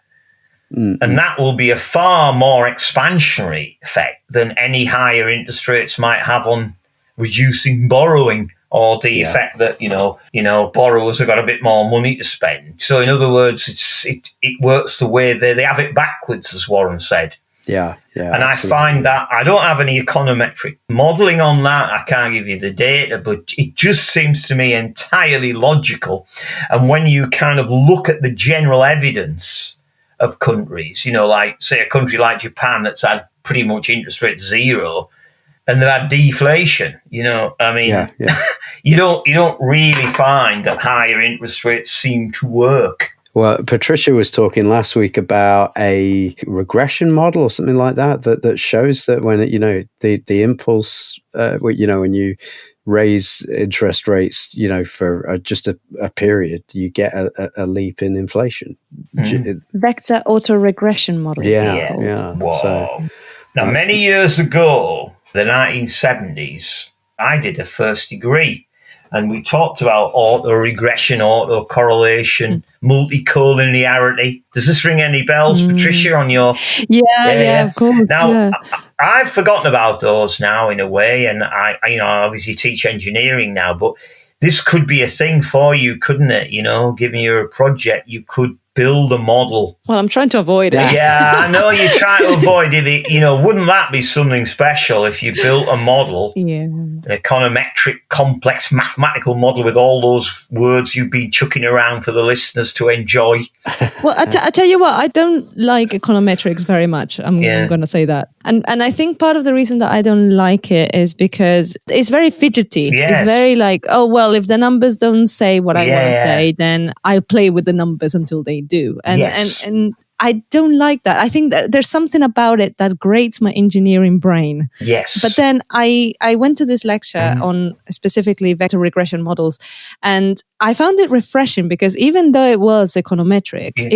And that will be a far more expansionary effect than any higher interest rates might have on reducing borrowing, or the effect that, borrowers have got a bit more money to spend. So in other words, it works the way they have it backwards, as Warren said.
Yeah.
And I find that I don't have any econometric modelling on that. I can't give you the data, but it just seems to me entirely logical. And when you kind of look at the general evidence of countries, like, say, a country like Japan that's had pretty much interest rate zero, and they've had deflation, you don't really find that higher interest rates seem to work.
Well, Patricia was talking last week about a regression model or something like that shows that when the impulse, when you raise interest rates, for just a period, you get a leap in inflation.
Vector autoregression model.
Yeah.
Whoa. Now, many years ago, the 1970s, I did a first degree. And we talked about autoregression, autocorrelation, multicollinearity. Does this ring any bells, Patricia, on your...
Yeah, of course.
Now, I've forgotten about those now in a way, and I obviously teach engineering now, but this could be a thing for you, couldn't it? Giving you a project, you could build a model.
Well, I'm trying to avoid it.
Yeah, I know you try to avoid it. Wouldn't that be something special if you built a model, an econometric, complex mathematical model with all those words you've been chucking around for the listeners to enjoy?
Well, I tell you what, I don't like econometrics very much. I'm going to say that. And I think part of the reason that I don't like it is because it's very fidgety.
Yes.
It's very like, oh, well, if the numbers don't say what I want to say, then I'll play with the numbers until they do. And I don't like that. I think that there's something about it that grates my engineering brain.
Yes.
But then I went to this lecture on specifically vector regression models, and I found it refreshing because even though it was econometrics,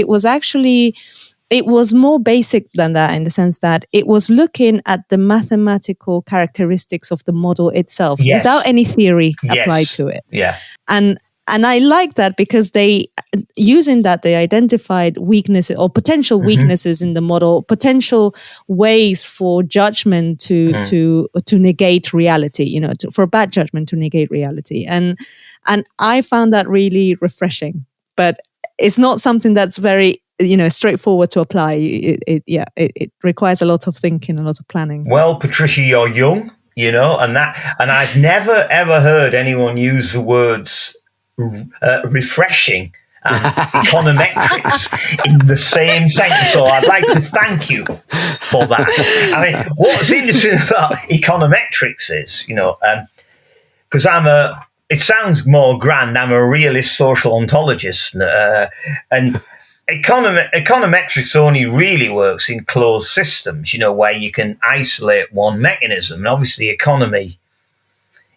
it was more basic than that, in the sense that it was looking at the mathematical characteristics of the model itself without any theory applied to it.
Yeah.
And I like that because they identified weaknesses or potential weaknesses in the model, potential ways for judgment to negate reality, for bad judgment to negate reality. And I found that really refreshing. But it's not something that's very straightforward to apply. It requires a lot of thinking, a lot of planning.
Well, Patricia, you're young, and I've never ever heard anyone use the words refreshing and econometrics in the same sentence. So I'd like to thank you for that. I mean, what's interesting about econometrics is, because it sounds more grand, I'm a realist social ontologist, and econometrics only really works in closed systems, where you can isolate one mechanism. And obviously, economy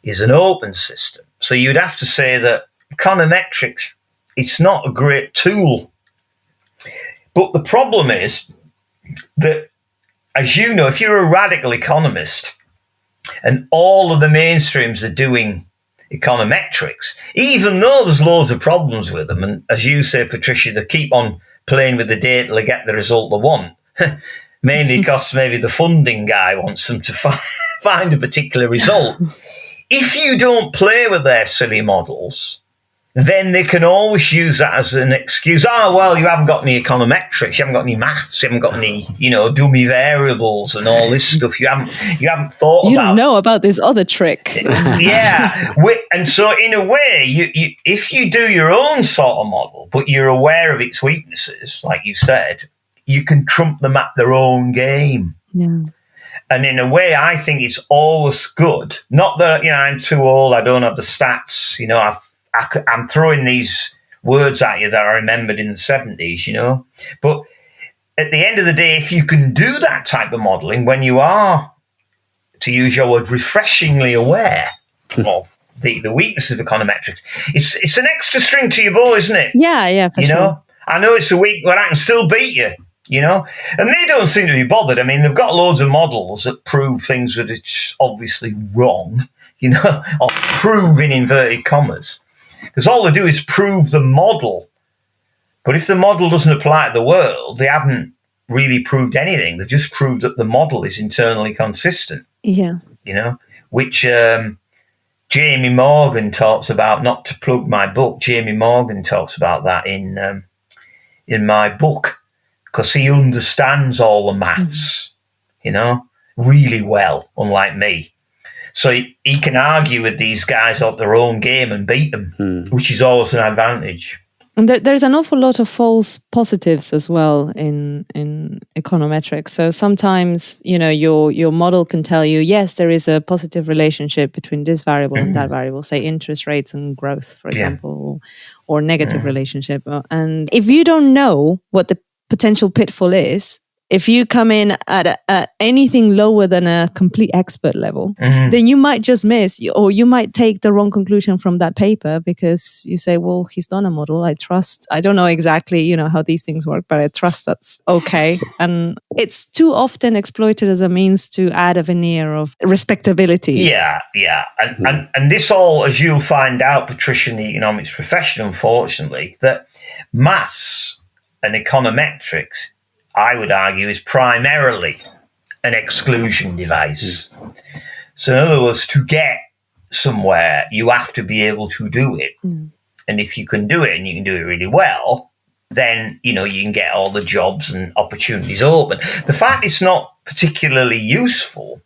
is an open system. So you'd have to say that econometrics, it's not a great tool. But the problem is that, as you know, if you're a radical economist and all of the mainstreams are doing econometrics, even though there's loads of problems with them, and as you say, Patricia, they keep on playing with the data to get the result they want, mainly because maybe the funding guy wants them to find a particular result. If you don't play with their silly models, then they can always use that as an excuse. Oh, well, you haven't got any econometrics, you haven't got any maths, you haven't got any, dummy variables and all this stuff. You haven't thought about.
You don't know about this other trick.
Yeah, and so in a way, you if you do your own sort of model, but you're aware of its weaknesses, like you said, you can trump them at their own game.
Yeah.
And in a way, I think it's always good. Not that I'm too old, I don't have the stats. I'm throwing these words at you that I remembered in the 70s, But at the end of the day, if you can do that type of modelling when you are, to use your word, refreshingly aware of the weaknesses of econometrics, it's an extra string to your bow, isn't it?
Yeah, for sure.
I know it's a weak, but I can still beat you. And they don't seem to be bothered. I mean, they've got loads of models that prove things that it's obviously wrong, or prove in inverted commas. Because all they do is prove the model. But if the model doesn't apply to the world, they haven't really proved anything. They've just proved that the model is internally consistent.
Yeah.
Which Jamie Morgan talks about, not to plug my book, Jamie Morgan talks about that in my book, because he understands all the maths, really well, unlike me. So he can argue with these guys at their own game and beat them, which is always an advantage.
And there's an awful lot of false positives as well in econometrics. So sometimes, your model can tell you, yes, there is a positive relationship between this variable and that variable, say interest rates and growth, for example, or negative relationship. And if you don't know what the potential pitfall is, if you come in at anything lower than a complete expert level, then you might just miss, or you might take the wrong conclusion from that paper because you say, well, he's done a model. I don't know exactly, how these things work, but I trust that's okay. And it's too often exploited as a means to add a veneer of respectability.
Yeah. And this all, as you'll find out, Patricia, in the economics profession, unfortunately, that maths and econometrics, I would argue, is primarily an exclusion device. So in other words, to get somewhere, you have to be able to do it. And if you can do it and you can do it really well, then, you can get all the jobs and opportunities open. The fact it's not particularly useful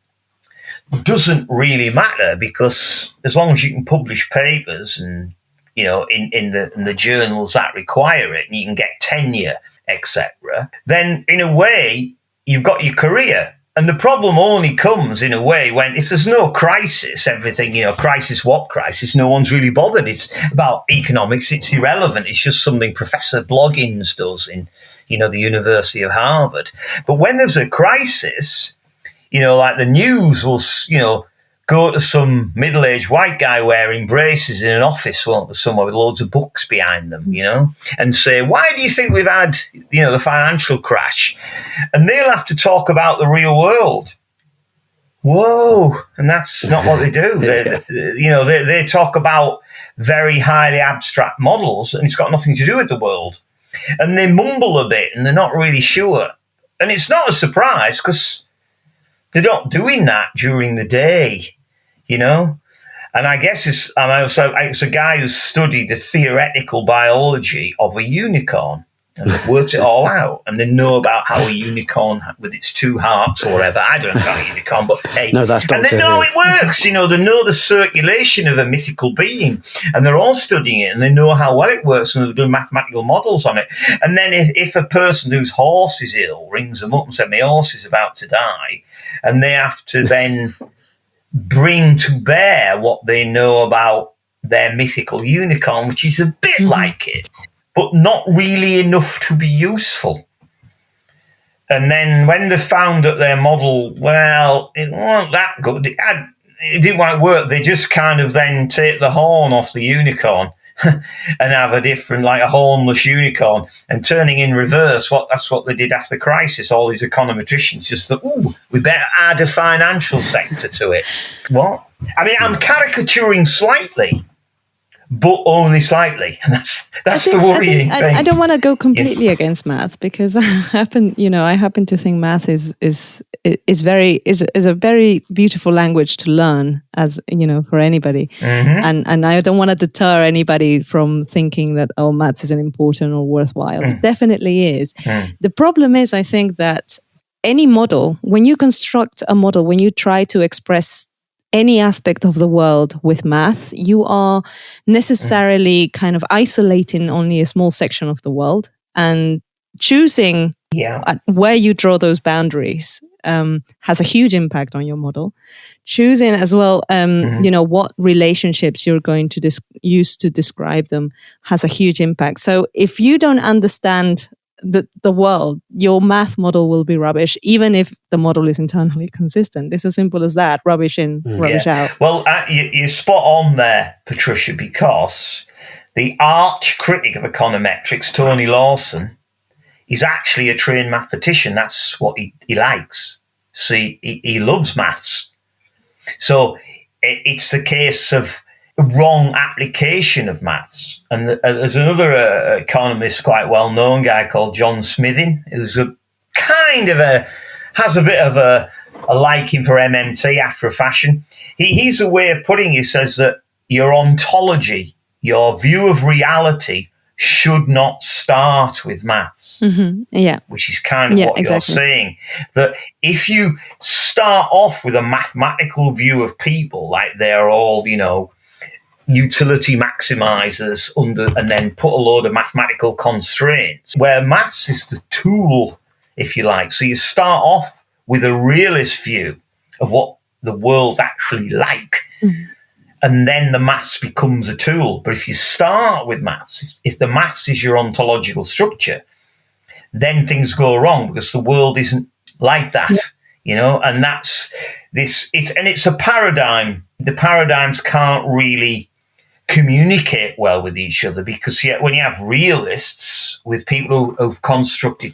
doesn't really matter, because as long as you can publish papers and, in the journals that require it, and you can get tenure, etc., then in a way you've got your career. And the problem only comes in a way when, if there's no crisis, everything, crisis, what crisis, no one's really bothered. It's about economics, it's irrelevant. It's just something Professor Bloggins does in, the University of Harvard. But when there's a crisis, like the news will, go to some middle-aged white guy wearing braces in an office, somewhere with loads of books behind them, and say, why do you think we've had, the financial crash? And they'll have to talk about the real world. Whoa. And that's not what they do. They talk about very highly abstract models, and it's got nothing to do with the world. And they mumble a bit, and they're not really sure. And it's not a surprise, because they're not doing that during the day. And I guess it's a guy who's studied the theoretical biology of a unicorn and worked it all out, and they know about how a unicorn with its two hearts or whatever. I don't know about a unicorn, but hey,
no, that's
and they know it works. They know the circulation of a mythical being, and they're all studying it, and they know how well it works, and they're doing mathematical models on it. And then if a person whose horse is ill rings them up and says, my horse is about to die, and they have to then bring to bear what they know about their mythical unicorn, which is a bit like it. but not really enough to be useful. And then when they found that their model, well, it wasn't that good, it didn't quite work, they just kind of then take the horn off the unicorn and have a different, like a hornless unicorn, and turning in reverse. That's what they did after the crisis. All these econometricians just thought, we better add a financial sector to it. What? I mean, I'm caricaturing slightly, but only slightly, and that's the worrying thing.
I don't want to go completely against math, because I happen to think math is a very beautiful language to learn, as for anybody, and I don't want to deter anybody from thinking that maths isn't important or worthwhile. It definitely is. The problem is, I think that any model, when you construct a model, when you try to express any aspect of the world with math, you are necessarily kind of isolating only a small section of the world, and choosing where you draw those boundaries has a huge impact on your model. Choosing as well, what relationships you're going to use to describe them has a huge impact. So if you don't understand the world, your math model will be rubbish, even if the model is internally consistent. It's as simple as that. Rubbish in, rubbish out.
Well, you're spot on there, Patricia, because the arch critic of econometrics, Tony Lawson, is actually a trained mathematician. That's what he likes. See, he loves maths. So it's a case of wrong application of maths. And there's another economist, quite well-known guy called John Smithing, who's has a bit of a liking for MMT after a fashion. He's a way of putting it. He says that your ontology, your view of reality, should not start with maths. Which is kind of what exactly you're saying. That if you start off with a mathematical view of people, like they're all, utility maximizers and then put a load of mathematical constraints, where maths is the tool, if you like. So you start off with a realist view of what the world's actually like, and then the maths becomes a tool. But if you start with maths, if the maths is your ontological structure, then things go wrong, because the world isn't like that, and that's this. It's a paradigm. The paradigms can't really communicate well with each other, because when you have realists with people who've constructed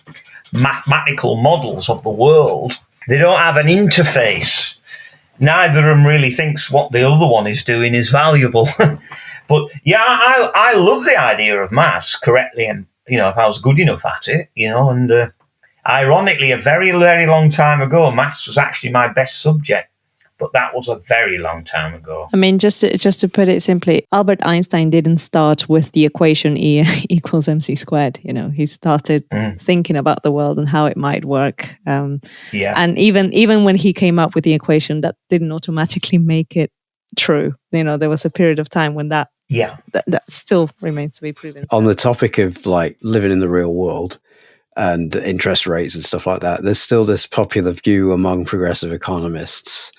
mathematical models of the world, they don't have an interface. Neither of them really thinks what the other one is doing is valuable. But I love the idea of maths correctly, and if I was good enough at it, and ironically, a very, very long time ago, maths was actually my best subject. But that was a very long time ago.
I mean, just to put it simply, Albert Einstein didn't start with the equation E equals mc squared. He started thinking about the world and how it might work. And even when he came up with the equation, that didn't automatically make it true. There was a period of time when that still remains to be proven.
On the topic of like living in the real world and interest rates and stuff like that, there's still this popular view among progressive economists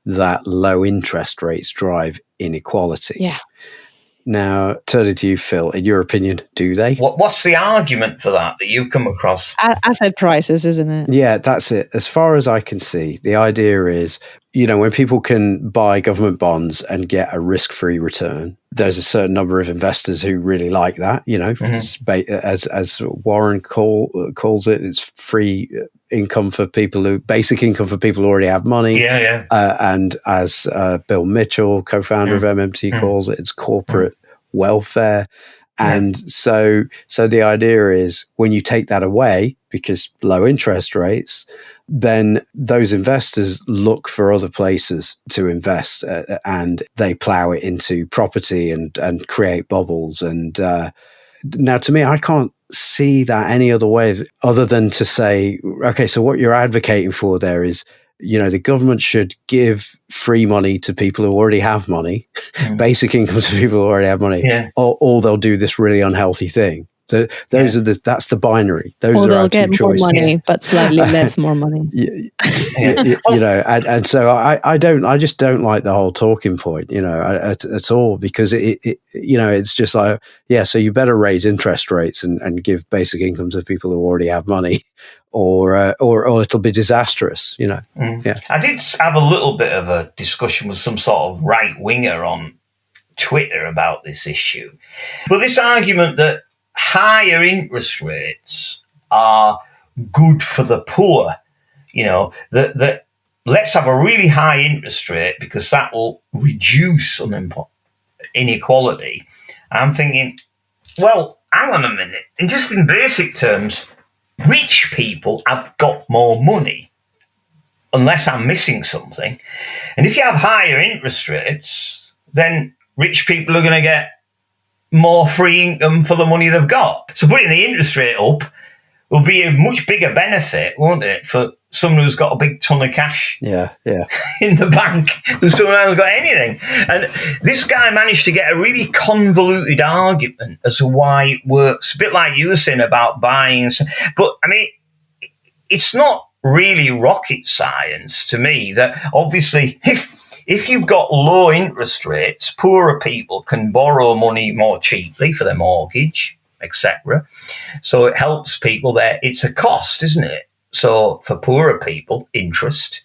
that low interest rates drive inequality.
Yeah.
Now, turning to you, Phil, in your opinion, do they?
What's the argument for that you've come across?
Asset prices, isn't it?
Yeah, that's it. As far as I can see, the idea is, when people can buy government bonds and get a risk-free return, there's a certain number of investors who really like that. As Warren calls it, it's free income for people basic income for people who already have money. And as Bill Mitchell, co-founder of MMT, calls it, it's corporate welfare. And so the idea is, when you take that away, because low interest rates, then those investors look for other places to invest, and they plow it into property and create bubbles. And now, to me, I can't see that any other way other than to say, okay, so what you're advocating for there is, the government should give free money to people who already have money, basic income to people who already have money, or they'll do this really unhealthy thing. So those are that's the binary. Those
or
are
they'll
our two
get more
choices.
money, but slightly less more money.
And so I just don't like the whole talking point, at all, because it's just like, so you better raise interest rates and give basic income to people who already have money, or it'll be disastrous, Yeah.
I did have a little bit of a discussion with some sort of right winger on Twitter about this issue. But this argument that higher interest rates are good for the poor, that let's have a really high interest rate because that will reduce inequality. I'm thinking, well, hang on a minute. In basic terms, rich people have got more money, unless I'm missing something. And if you have higher interest rates, then rich people are going to get more free income for the money they've got. So putting the interest rate up will be a much bigger benefit, won't it, for someone who's got a big ton of cash in the bank than someone who hasn't got anything. And this guy managed to get a really convoluted argument as to why it works, a bit like you were saying about buying. But, I mean, it's not really rocket science to me that obviously if you've got low interest rates, poorer people can borrow money more cheaply for their mortgage, etc. So it helps people there. It's a cost, isn't it? So for poorer people, interest,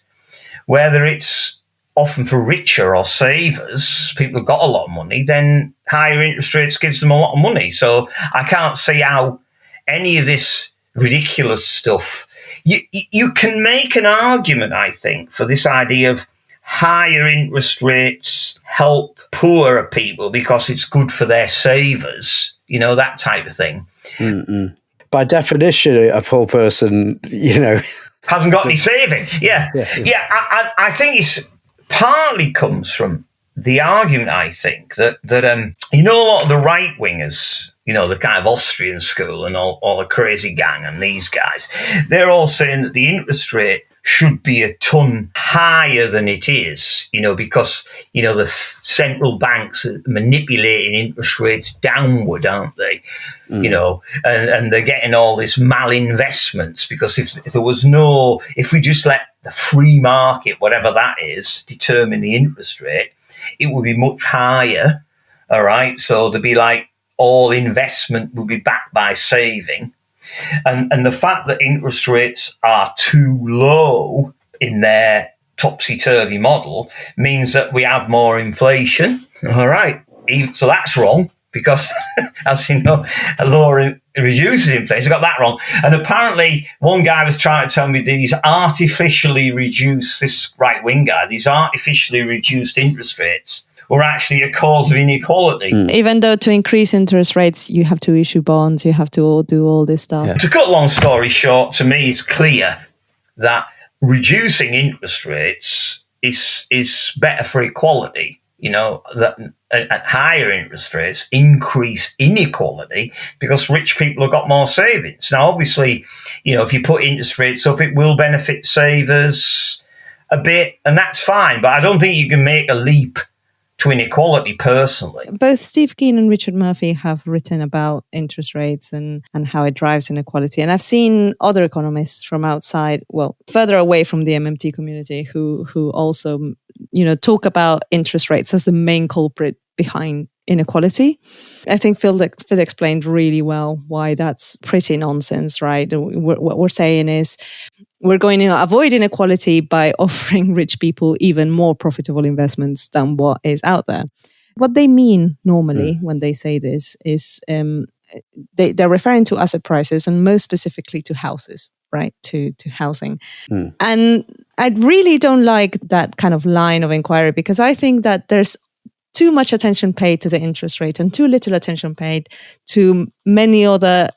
whether it's often for richer or savers, people who've got a lot of money, then higher interest rates gives them a lot of money. So I can't see how any of this ridiculous stuff. You can make an argument, I think, for this idea of higher interest rates help poorer people because it's good for their savers, that type of thing.
Mm-mm. By definition, a poor person,
hasn't got any savings. Yeah. I think it's partly comes from the argument, I think, that a lot of the right wingers, the kind of Austrian school and all the crazy gang and these guys, they're all saying that the interest rate should be a ton higher than it is, because, the central banks are manipulating interest rates downward, aren't they? And they're getting all this malinvestments because if we just let the free market, whatever that is, determine the interest rate, it would be much higher. All right. So there'd be like all investment will be backed by saving. And the fact that interest rates are too low in their topsy-turvy model means that we have more inflation. All right. So that's wrong because, as you know, a lower reduces inflation. I got that wrong. And apparently one guy was trying to tell me that these artificially reduced interest rates were actually a cause of inequality.
Even though to increase interest rates, you have to issue bonds, you have to do all this stuff.
Yeah. To cut a long story short, to me, it's clear that reducing interest rates is better for equality. That at higher interest rates increase inequality because rich people have got more savings. Now, obviously, if you put interest rates up, it will benefit savers a bit, and that's fine. But I don't think you can make a leap to inequality personally.
Both Steve Keen and Richard Murphy have written about interest rates and how it drives inequality. And I've seen other economists from outside, further away from the MMT community who also, talk about interest rates as the main culprit behind inequality. I think Phil explained really well why that's pretty nonsense, right? What we're saying is we're going to avoid inequality by offering rich people even more profitable investments than what is out there. What they mean normally when they say this is they're referring to asset prices and most specifically to houses, right? To housing. And I really don't like that kind of line of inquiry because I think that there's too much attention paid to the interest rate and too little attention paid to many other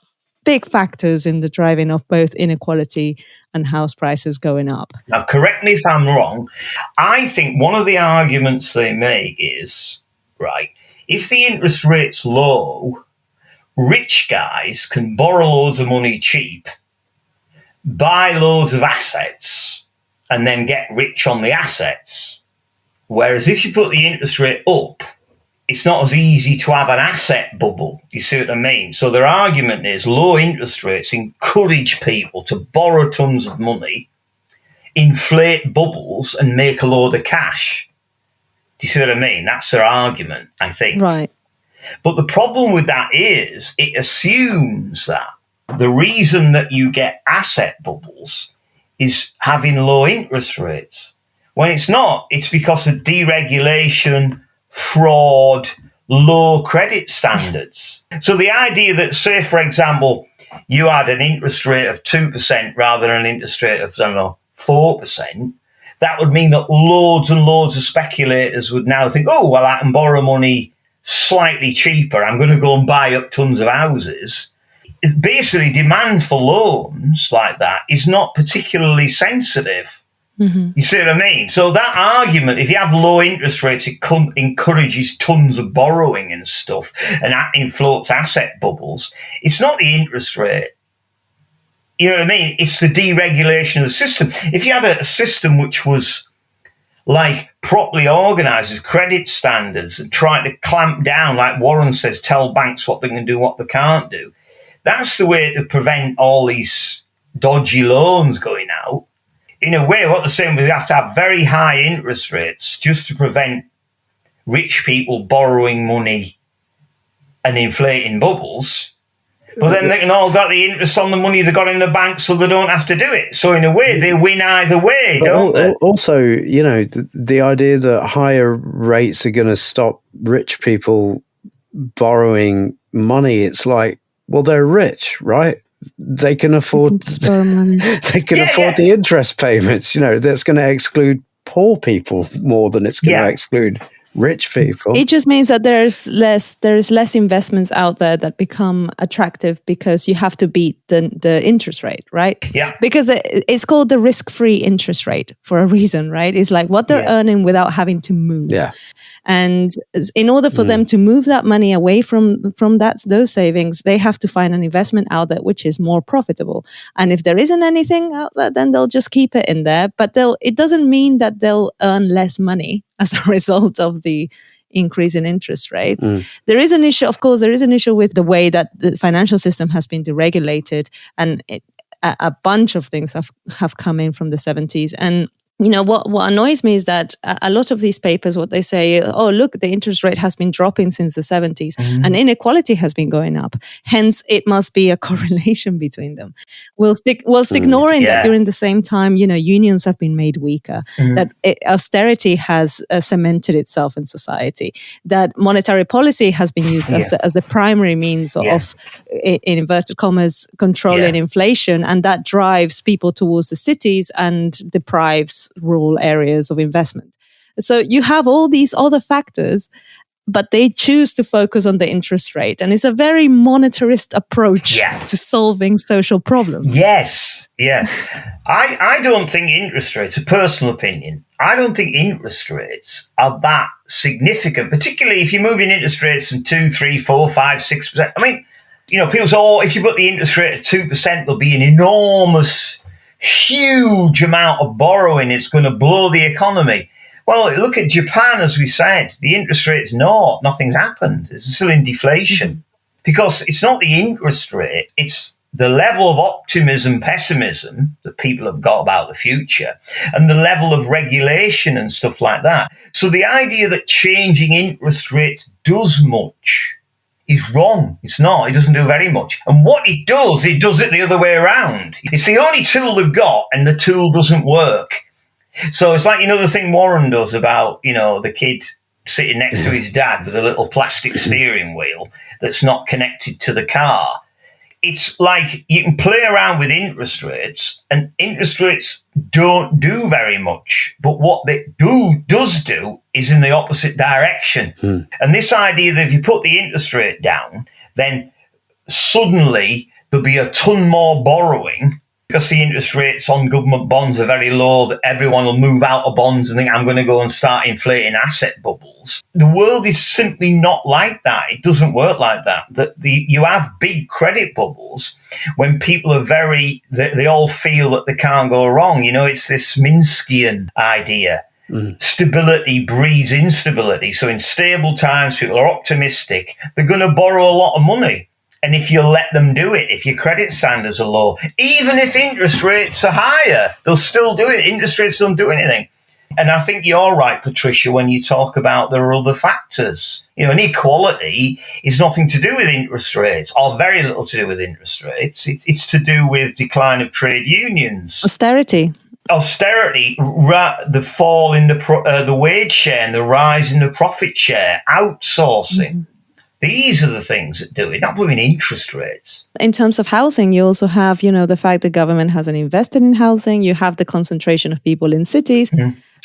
big factors in the driving of both inequality and house prices going up.
Now, correct me if I'm wrong. I think one of the arguments they make is, right, if the interest rate's low, rich guys can borrow loads of money cheap, buy loads of assets, and then get rich on the assets. Whereas if you put the interest rate up, it's not as easy to have an asset bubble. You see what I mean? So their argument is low interest rates encourage people to borrow tons of money, inflate bubbles, and make a load of cash. Do you see what I mean? That's their argument, I think.
Right.
But the problem with that is it assumes that the reason that you get asset bubbles is having low interest rates. When it's not, it's because of deregulation, fraud, low credit standards. So the idea that, say, for example, you had an interest rate of 2% rather than an interest rate of, 4%, that would mean that loads and loads of speculators would now think, oh, well, I can borrow money slightly cheaper. I'm going to go and buy up tons of houses. Basically, demand for loans like that is not particularly sensitive. Mm-hmm. You see what I mean? So that argument, if you have low interest rates, it encourages tons of borrowing and stuff, and that inflates asset bubbles. It's not the interest rate. You know what I mean? It's the deregulation of the system. If you had a system which was like properly organised with credit standards and trying to clamp down, like Warren says, tell banks what they can do, what they can't do, that's the way to prevent all these dodgy loans going out. In a way, what they're saying is we have to have very high interest rates just to prevent rich people borrowing money and inflating bubbles. But then they can all got the interest on the money they got in the bank, so they don't have to do it. So in a way, they win either way, don't they?
Also, you know, the idea that higher rates are going to stop rich people borrowing money, it's like, well, they're rich, right? They can afford they can afford the interest payments. You know, that's going to exclude poor people more than it's going to exclude rich people.
It just means that there's less investments out there that become attractive because you have to beat the interest rate, right?
Yeah.
Because it's called the risk-free interest rate for a reason, right? It's like what they're earning without having to move.
Yeah.
And in order for them to move that money away from those savings, they have to find an investment out there which is more profitable. And if there isn't anything out there, then they'll just keep it in there. But it doesn't mean that they'll earn less money as a result of the increase in interest rates. There is an issue, of course, with the way that the financial system has been deregulated, and a bunch of things have come in from the 70s. And you know, what annoys me is that a lot of these papers, what they say, oh, look, the interest rate has been dropping since the 70s and inequality has been going up. Hence, it must be a correlation between them. Whilst ignoring that during the same time, you know, unions have been made weaker, that austerity has cemented itself in society, that monetary policy has been used as the primary means of, in inverted commas, controlling inflation, and that drives people towards the cities and deprives rural areas of investment. So you have all these other factors, but they choose to focus on the interest rate. And it's a very monetarist approach to solving social problems.
Yes, yeah. I don't think interest rates, a personal opinion, I don't think interest rates are that significant, particularly if you're moving interest rates from 2, 3, 4, 5, 6%. I mean, you know, people say, oh, if you put the interest rate at 2%, there'll be an enormous huge amount of borrowing. It's going to blow the economy. Well, look at Japan, as we said. The interest rate's naught. Nothing's happened. It's still in deflation. Because it's not the interest rate, it's the level of optimism, pessimism that people have got about the future, and the level of regulation and stuff like that. So the idea that changing interest rates does much is wrong. It's not. It doesn't do very much. And what it does it the other way around. It's the only tool they've got, and the tool doesn't work. So it's like, you know, the thing Warren does about, you know, the kid sitting next to his dad with a little plastic steering wheel that's not connected to the car. It's like you can play around with interest rates, and interest rates don't do very much. But what they does do is in the opposite direction. And this idea that if you put the interest rate down, then suddenly there'll be a ton more borrowing because the interest rates on government bonds are very low, that everyone will move out of bonds and think, I'm going to go and start inflating asset bubbles. The world is simply not like that. It doesn't work like that. You have big credit bubbles when people are they all feel that they can't go wrong. You know, it's this Minskian idea Stability breeds instability. So in stable times, people are optimistic. They're going to borrow a lot of money. And if you let them do it, if your credit standards are low, even if interest rates are higher, they'll still do it. Interest rates don't do anything. And I think you're right, Patricia, when you talk about there are other factors. Inequality is nothing to do with interest rates, or very little to do with interest rates. It's to do with decline of trade unions.
Austerity,
the fall in the wage share and the rise in the profit share, outsourcing. These are the things that do it, not blooming interest rates.
In terms of housing, you also have, the fact the government hasn't invested in housing. You have the concentration of people in cities.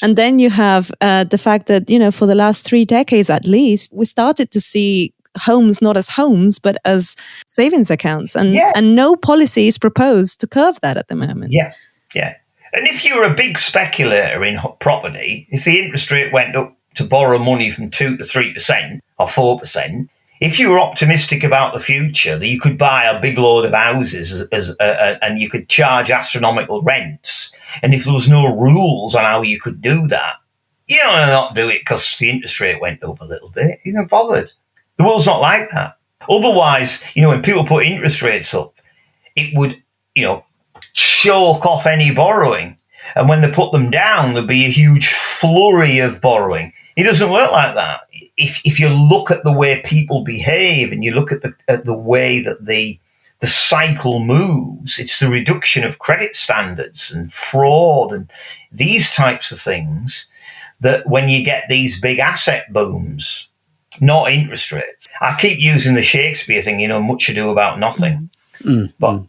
And then you have the fact that, for the last 3 decades at least, we started to see homes not as homes, but as savings accounts. And no policy is proposed to curb that at the moment.
Yeah. And if you're a big speculator in property, if the interest rate went up to borrow money from 2 to 3% or 4%, if you were optimistic about the future, that you could buy a big load of houses and you could charge astronomical rents, and if there was no rules on how you could do that, you don't not do it because the interest rate went up a little bit. You're not bothered. The world's not like that. Otherwise, when people put interest rates up, it would, choke off any borrowing. And when they put them down, there'd be a huge flurry of borrowing. It doesn't work like that. If you look at the way people behave and you look at the way that the cycle moves, it's the reduction of credit standards and fraud and these types of things that when you get these big asset booms, not interest rates. I keep using the Shakespeare thing, much ado about nothing. But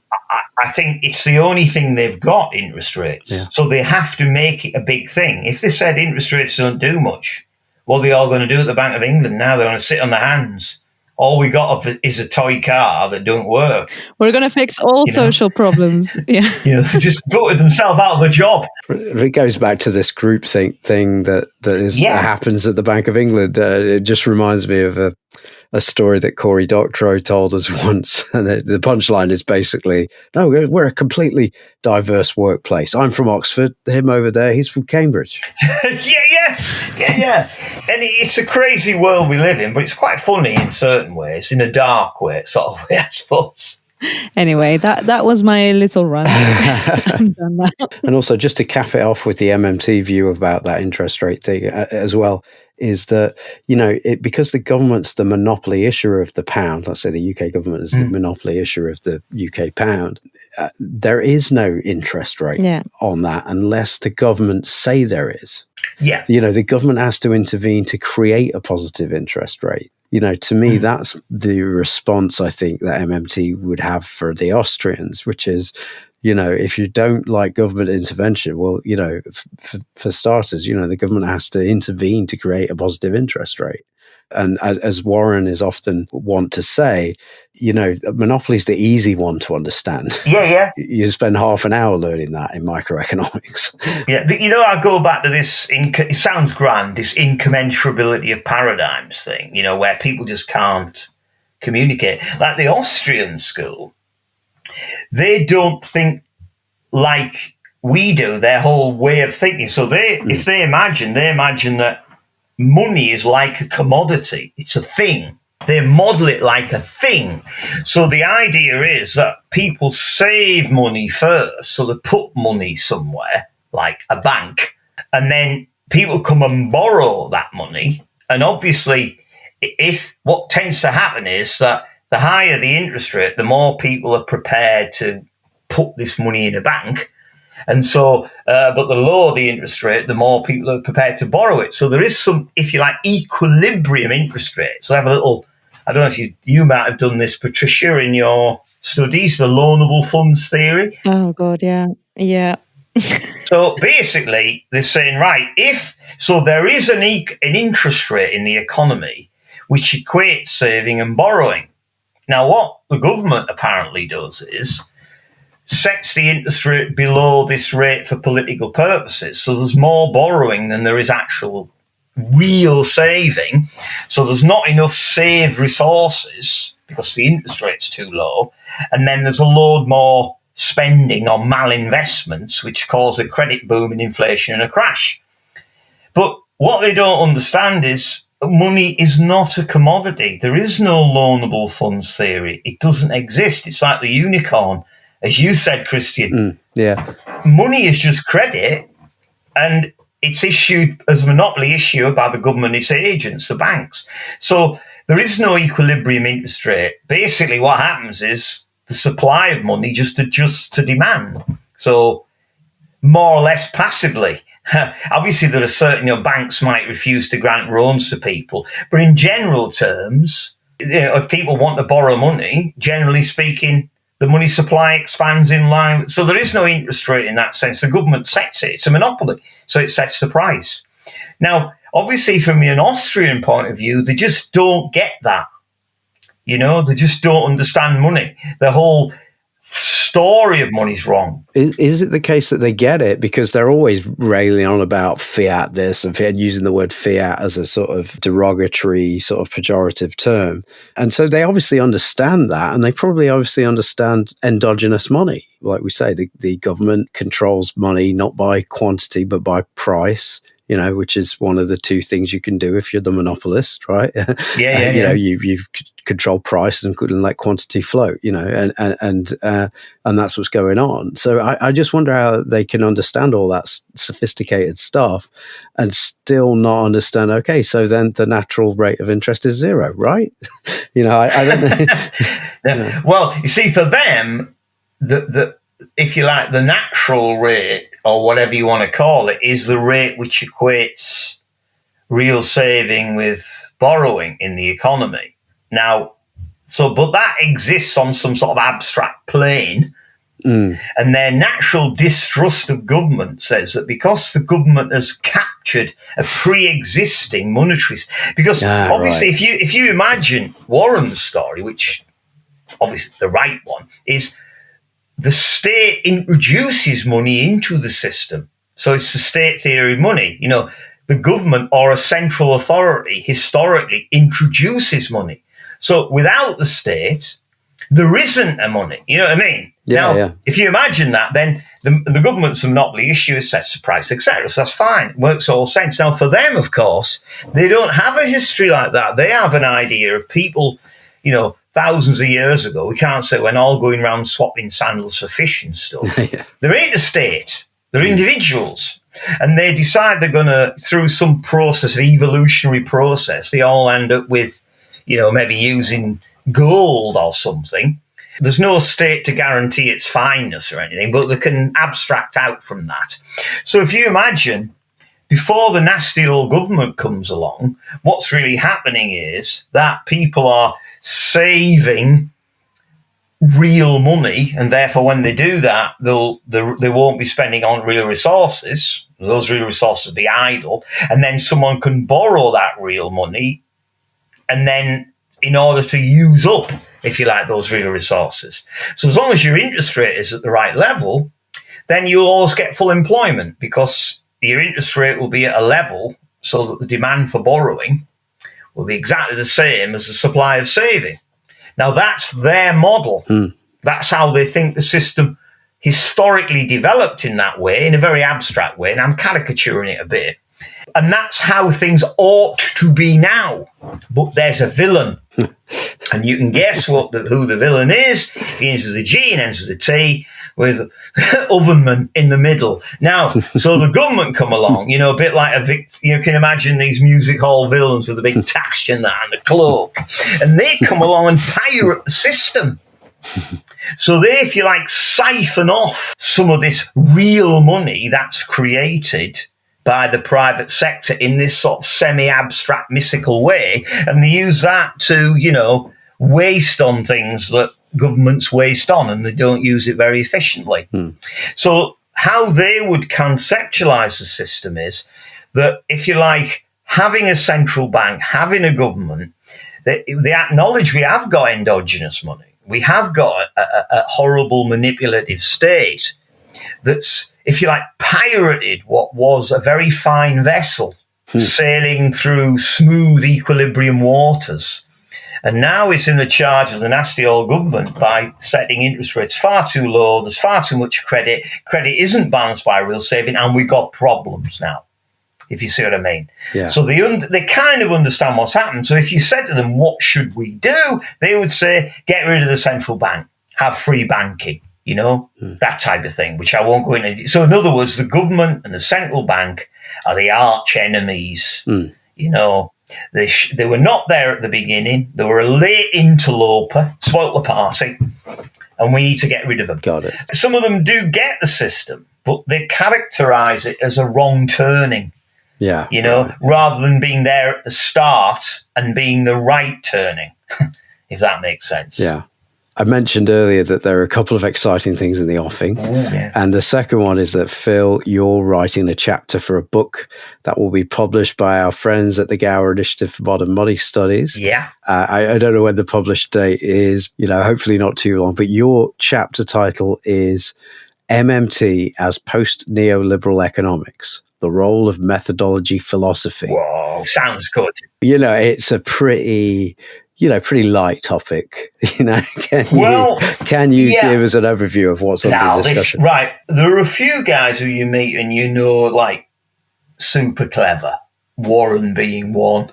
I think it's the only thing they've got, interest rates. Yeah. So they have to make it a big thing. If they said interest rates don't do much, what are they all going to do at the Bank of England now? They're going to sit on their hands. All we got is a toy car that don't work.
We're going to fix all social problems. Yeah.
Just voted themselves out of a job.
It goes back to this groupthink thing that happens at the Bank of England. It just reminds me of a story that Cory Doctorow told us once. And the punchline is basically, no, we're a completely diverse workplace. I'm from Oxford, him over there, he's from Cambridge.
Yeah. And it's a crazy world we live in, but it's quite funny in certain ways, in a dark way, sort of way, I suppose.
Anyway, that was my little rant. I'm done now.
And also, just to cap it off with the MMT view about that interest rate thing as well, is that, because the government's the monopoly issuer of the pound, let's say the UK government is the monopoly issuer of the UK pound, there is no interest rate on that unless the government say there is.
Yeah.
The government has to intervene to create a positive interest rate. To me, that's the response I think that MMT would have for the Austrians, which is, if you don't like government intervention, well, for starters, the government has to intervene to create a positive interest rate. And as Warren is often want to say, monopoly is the easy one to understand.
Yeah.
You spend half an hour learning that in microeconomics.
Yeah, I go back to this, it sounds grand, this incommensurability of paradigms thing, where people just can't communicate. Like the Austrian school, they don't think like we do, their whole way of thinking. So if they imagine that money is like a commodity. It's a thing. They model it like a thing. So the idea is that people save money first. So they put money somewhere, like a bank, and then people come and borrow that money. And obviously, if what tends to happen is that the higher the interest rate, the more people are prepared to put this money in a bank. And so, but the lower the interest rate, the more people are prepared to borrow it. So there is some, if you like, equilibrium interest rates. So I have a little, I don't know if you might have done this, Patricia, in your studies, the loanable funds theory.
Oh, God, yeah.
So basically, they're saying, right, there is an interest rate in the economy which equates saving and borrowing. Now, what the government apparently does is sets the interest rate below this rate for political purposes. So there's more borrowing than there is actual real saving. So there's not enough saved resources because the interest rate's too low. And then there's a load more spending on malinvestments, which cause a credit boom and inflation and a crash. But what they don't understand is money is not a commodity. There is no loanable funds theory. It doesn't exist. It's like the unicorn, as you said, Christian.
Yeah.
Money is just credit, and it's issued as a monopoly issue by the government, its agents, the banks. So there is no equilibrium interest rate. Basically, what happens is the supply of money just adjusts to demand. So more or less passively. Obviously, there are certain, banks might refuse to grant loans to people, but in general terms, if people want to borrow money, generally speaking, the money supply expands in line. So there is no interest rate in that sense. The government sets it. It's a monopoly, so it sets the price. Now, obviously, from an Austrian point of view, they just don't get that. They just don't understand money. The whole story of money's wrong.
Is it the case that they get it because they're always railing on about fiat this and using the word fiat as a sort of derogatory, sort of pejorative term? And so they obviously understand that, and they probably obviously understand endogenous money. Like we say, the government controls money not by quantity but by price. Which is one of the two things you can do if you're the monopolist, right?
Yeah.
You control price and let quantity float, and that's what's going on. So I just wonder how they can understand all that sophisticated stuff and still not understand. Okay, so then the natural rate of interest is zero, right? I don't know.
Well, you see, for them, the if you like, the natural rate, or whatever you want to call it, is the rate which equates real saving with borrowing in the economy. Now, but that exists on some sort of abstract plane. And their natural distrust of government says that because the government has captured a pre-existing monetary, because obviously, right, if you imagine Warren's story, which obviously the right one, is the state introduces money into the system. So it's the state theory of money. The government or a central authority historically introduces money. So without the state, there isn't a money. You know what I mean? If you imagine that, then the government's a monopoly issue, sets the price, etc. So that's fine. It works all sense. Now, for them, of course, they don't have a history like that. They have an idea of people, thousands of years ago. We can't say when all going around swapping sandals for fish and stuff. There ain't a state. They're individuals. And they decide they're going to, through some process, evolutionary process, they all end up with, maybe using gold or something. There's no state to guarantee its fineness or anything, but they can abstract out from that. So if you imagine, before the nasty old government comes along, what's really happening is that people are saving real money, and therefore when they do that, they won't be spending on real resources. Those real resources will be idle, and then someone can borrow that real money, and then in order to use up, if you like, those real resources. So as long as your interest rate is at the right level, then you'll always get full employment, because your interest rate will be at a level so that the demand for borrowing will be exactly the same as the supply of saving. Now, that's their model. That's how they think the system historically developed in that way, in a very abstract way, and I'm caricaturing it a bit. And that's how things ought to be now. But there's a villain. And you can guess who the villain is. He begins with a G and ends with a T, with Ovenman in the middle. Now, so the government come along, a bit like you can imagine these music hall villains with a big tash and that and the cloak. And they come along and pirate the system. So they, if you like, siphon off some of this real money that's created by the private sector in this sort of semi-abstract, mystical way, and they use that to, waste on things that governments waste on, and they don't use it very efficiently. So how they would conceptualize the system is that, if you like, having a central bank, having a government, they acknowledge we have got endogenous money. We have got a horrible manipulative state that's, if you like, pirated what was a very fine vessel sailing through smooth equilibrium waters. And now it's in the charge of the nasty old government by setting interest rates far too low. There's far too much credit. Credit isn't balanced by real saving, and we've got problems now. if you see what I mean.
Yeah.
So they kind of understand what's happened. So if you said to them, what should we do? They would say, get rid of the central bank, have free banking, that type of thing, which I won't go into. So in other words, the government and the central bank are the arch enemies. They were not there at the beginning. They were a late interloper, spoilt the party, and we need to get rid of them.
Got it.
Some of them do get the system, but they characterize it as a wrong turning.
Yeah.
Rather than being there at the start and being the right turning, if that makes sense.
Yeah. I mentioned earlier that there are a couple of exciting things in the offing.
Yeah.
And the second one is that, Phil, you're writing a chapter for a book that will be published by our friends at the Gower Initiative for Modern Money Studies.
Yeah.
I don't know when the published date is, hopefully not too long, but your chapter title is MMT as Post-Neoliberal Economics, the Role of Methodology Philosophy.
Whoa, sounds good.
It's a pretty light topic. Can you give us an overview of what's under discussion?
Right. There are a few guys who you meet and like super clever. Warren being one,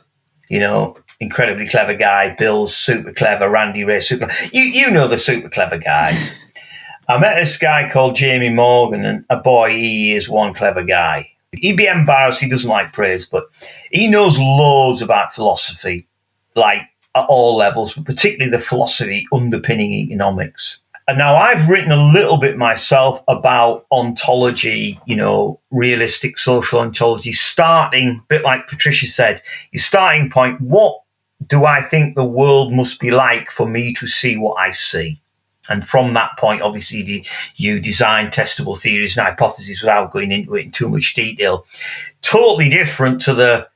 incredibly clever guy. Bill's super clever. Randy Ray, super clever. You know the super clever guys. I met this guy called Jamie Morgan, and he is one clever guy. He'd be embarrassed, he doesn't like praise, but he knows loads about philosophy, like at all levels, but particularly the philosophy underpinning economics. And now I've written a little bit myself about ontology, realistic social ontology, starting, a bit like Patricia said, your starting point, what do I think the world must be like for me to see what I see? And from that point, obviously, you design testable theories and hypotheses without going into it in too much detail. Totally different to the,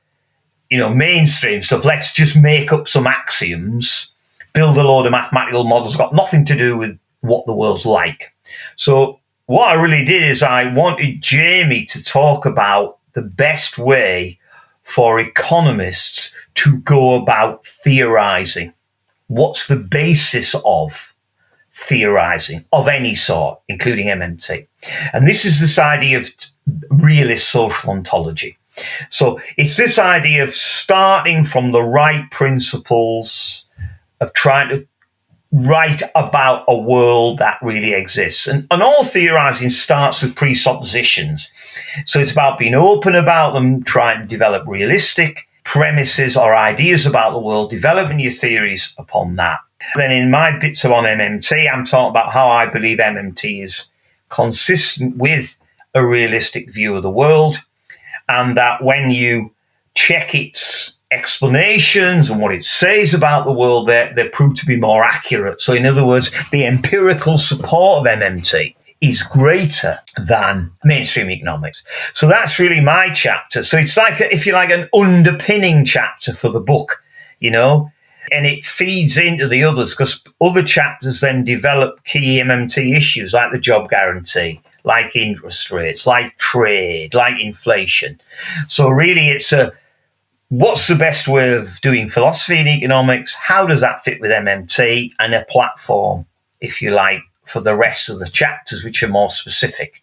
mainstream stuff. Let's just make up some axioms, build a load of mathematical models, got nothing to do with what the world's like. So what I really did is I wanted Jamie to talk about the best way for economists to go about theorizing. What's the basis of theorizing of any sort, including MMT? And this is this idea of realist social ontology. So it's this idea of starting from the right principles, of trying to write about a world that really exists. And all theorizing starts with presuppositions. So it's about being open about them, trying to develop realistic premises or ideas about the world, developing your theories upon that. Then in my bits on MMT, I'm talking about how I believe MMT is consistent with a realistic view of the world, and that when you check its explanations and what it says about the world, they prove to be more accurate. So in other words, the empirical support of MMT is greater than mainstream economics. So that's really my chapter. So it's like, if you like, an underpinning chapter for the book, and it feeds into the others, because other chapters then develop key MMT issues like the job guarantee, like interest rates, like trade, like inflation. So really it's what's the best way of doing philosophy and economics? How does that fit with MMT? And a platform, if you like, for the rest of the chapters, which are more specific.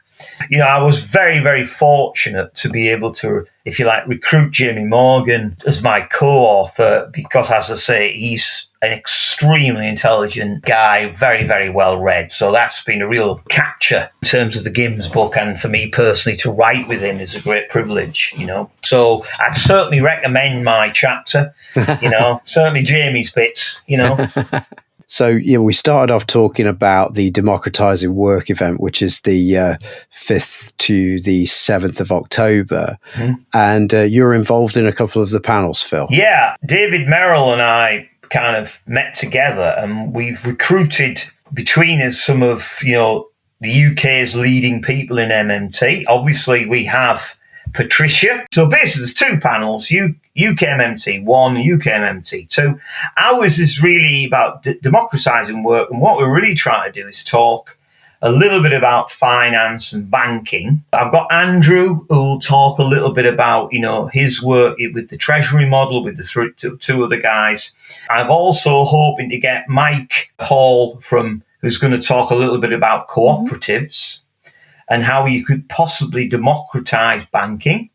I was very, very fortunate to be able to, if you like, recruit Jamie Morgan as my co-author because, as I say, he's an extremely intelligent guy, very, very well read. So that's been a real capture in terms of the Gims book. And for me personally, to write with him is a great privilege, So I'd certainly recommend my chapter, certainly Jamie's bits,
So, we started off talking about the Democratizing Work event, which is the 5th to the 7th of October. Mm-hmm. And you're involved in a couple of the panels, Phil.
Yeah, David Merrill and I kind of met together, and we've recruited between us some of, the UK's leading people in MMT. Obviously, we have Patricia. So basically, there's two panels, UK MMT 1, UK MMT 2. Ours is really about democratizing work, and what we're really trying to do is talk a little bit about finance and banking. I've got Andrew, who will talk a little bit about, his work with the Treasury model, with the two other guys. I'm also hoping to get Mike Hall who's going to talk a little bit about cooperatives and how you could possibly democratize banking.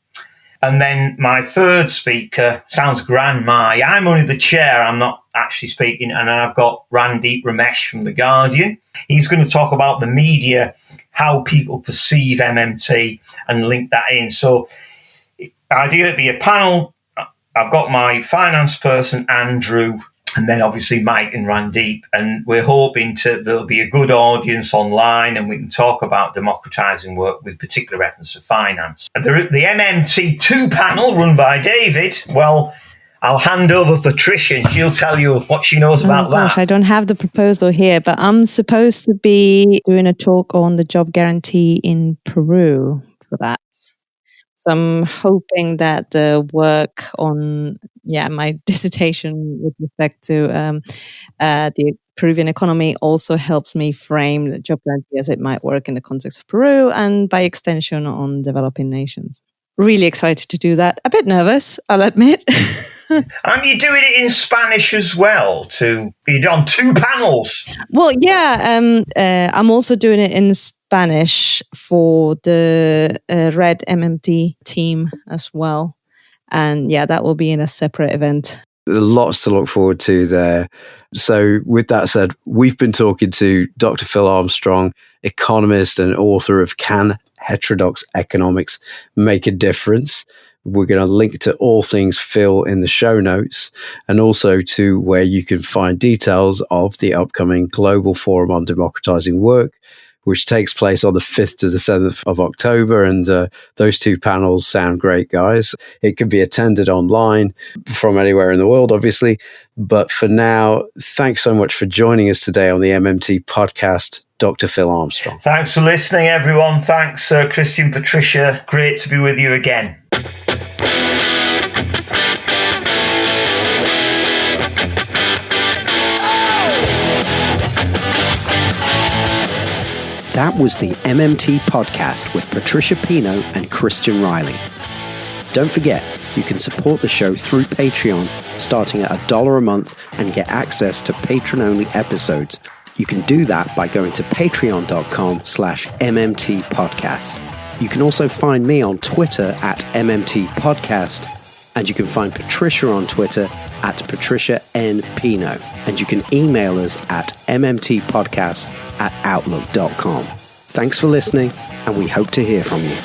And then my third speaker sounds grand, my. I'm only the chair, I'm not actually speaking. And then I've got Randeep Ramesh from The Guardian. He's going to talk about the media, how people perceive MMT, and link that in. So, ideally, it'd be a panel. I've got my finance person, Andrew, and then obviously Mike and Randeep. And we're hoping there'll be a good audience online and we can talk about democratizing work with particular reference to finance. And the MMT2 panel run by David, well, I'll hand over Patricia and she'll tell you what she knows about that.
I don't have the proposal here, but I'm supposed to be doing a talk on the job guarantee in Peru for that. So I'm hoping that the work on my dissertation with respect to the Peruvian economy also helps me frame the job guarantee as it might work in the context of Peru and by extension on developing nations. Really excited to do that. A bit nervous, I'll admit.
And you're doing it in Spanish as well, too. You're on 2 panels.
Well, I'm also doing it in Spanish for the Red MMT team as well. And that will be in a separate event.
Lots to look forward to there. So with that said, we've been talking to Dr. Phil Armstrong, economist and author of Can Heterodox Economics Make a Difference? We're going to link to all things Phil in the show notes and also to where you can find details of the upcoming Global Forum on Democratizing Work, which takes place on the 5th to the 7th of October. And those 2 panels sound great, guys. It can be attended online from anywhere in the world, obviously. But for now, thanks so much for joining us today on the MMT podcast, Dr. Phil Armstrong.
Thanks for listening, everyone. Thanks, Christian, Patricia. Great to be with you again.
That was the MMT podcast with Patricia Pino and Christian Riley. Don't forget, you can support the show through Patreon, starting at $1 a month and get access to patron-only episodes. You can do that by going to patreon.com/MMT podcast. You can also find me on Twitter at MMT podcast, and you can find Patricia on Twitter at Patricia N. Pino, and you can email us at mmtpodcast@outlook.com. Thanks for listening, and we hope to hear from you.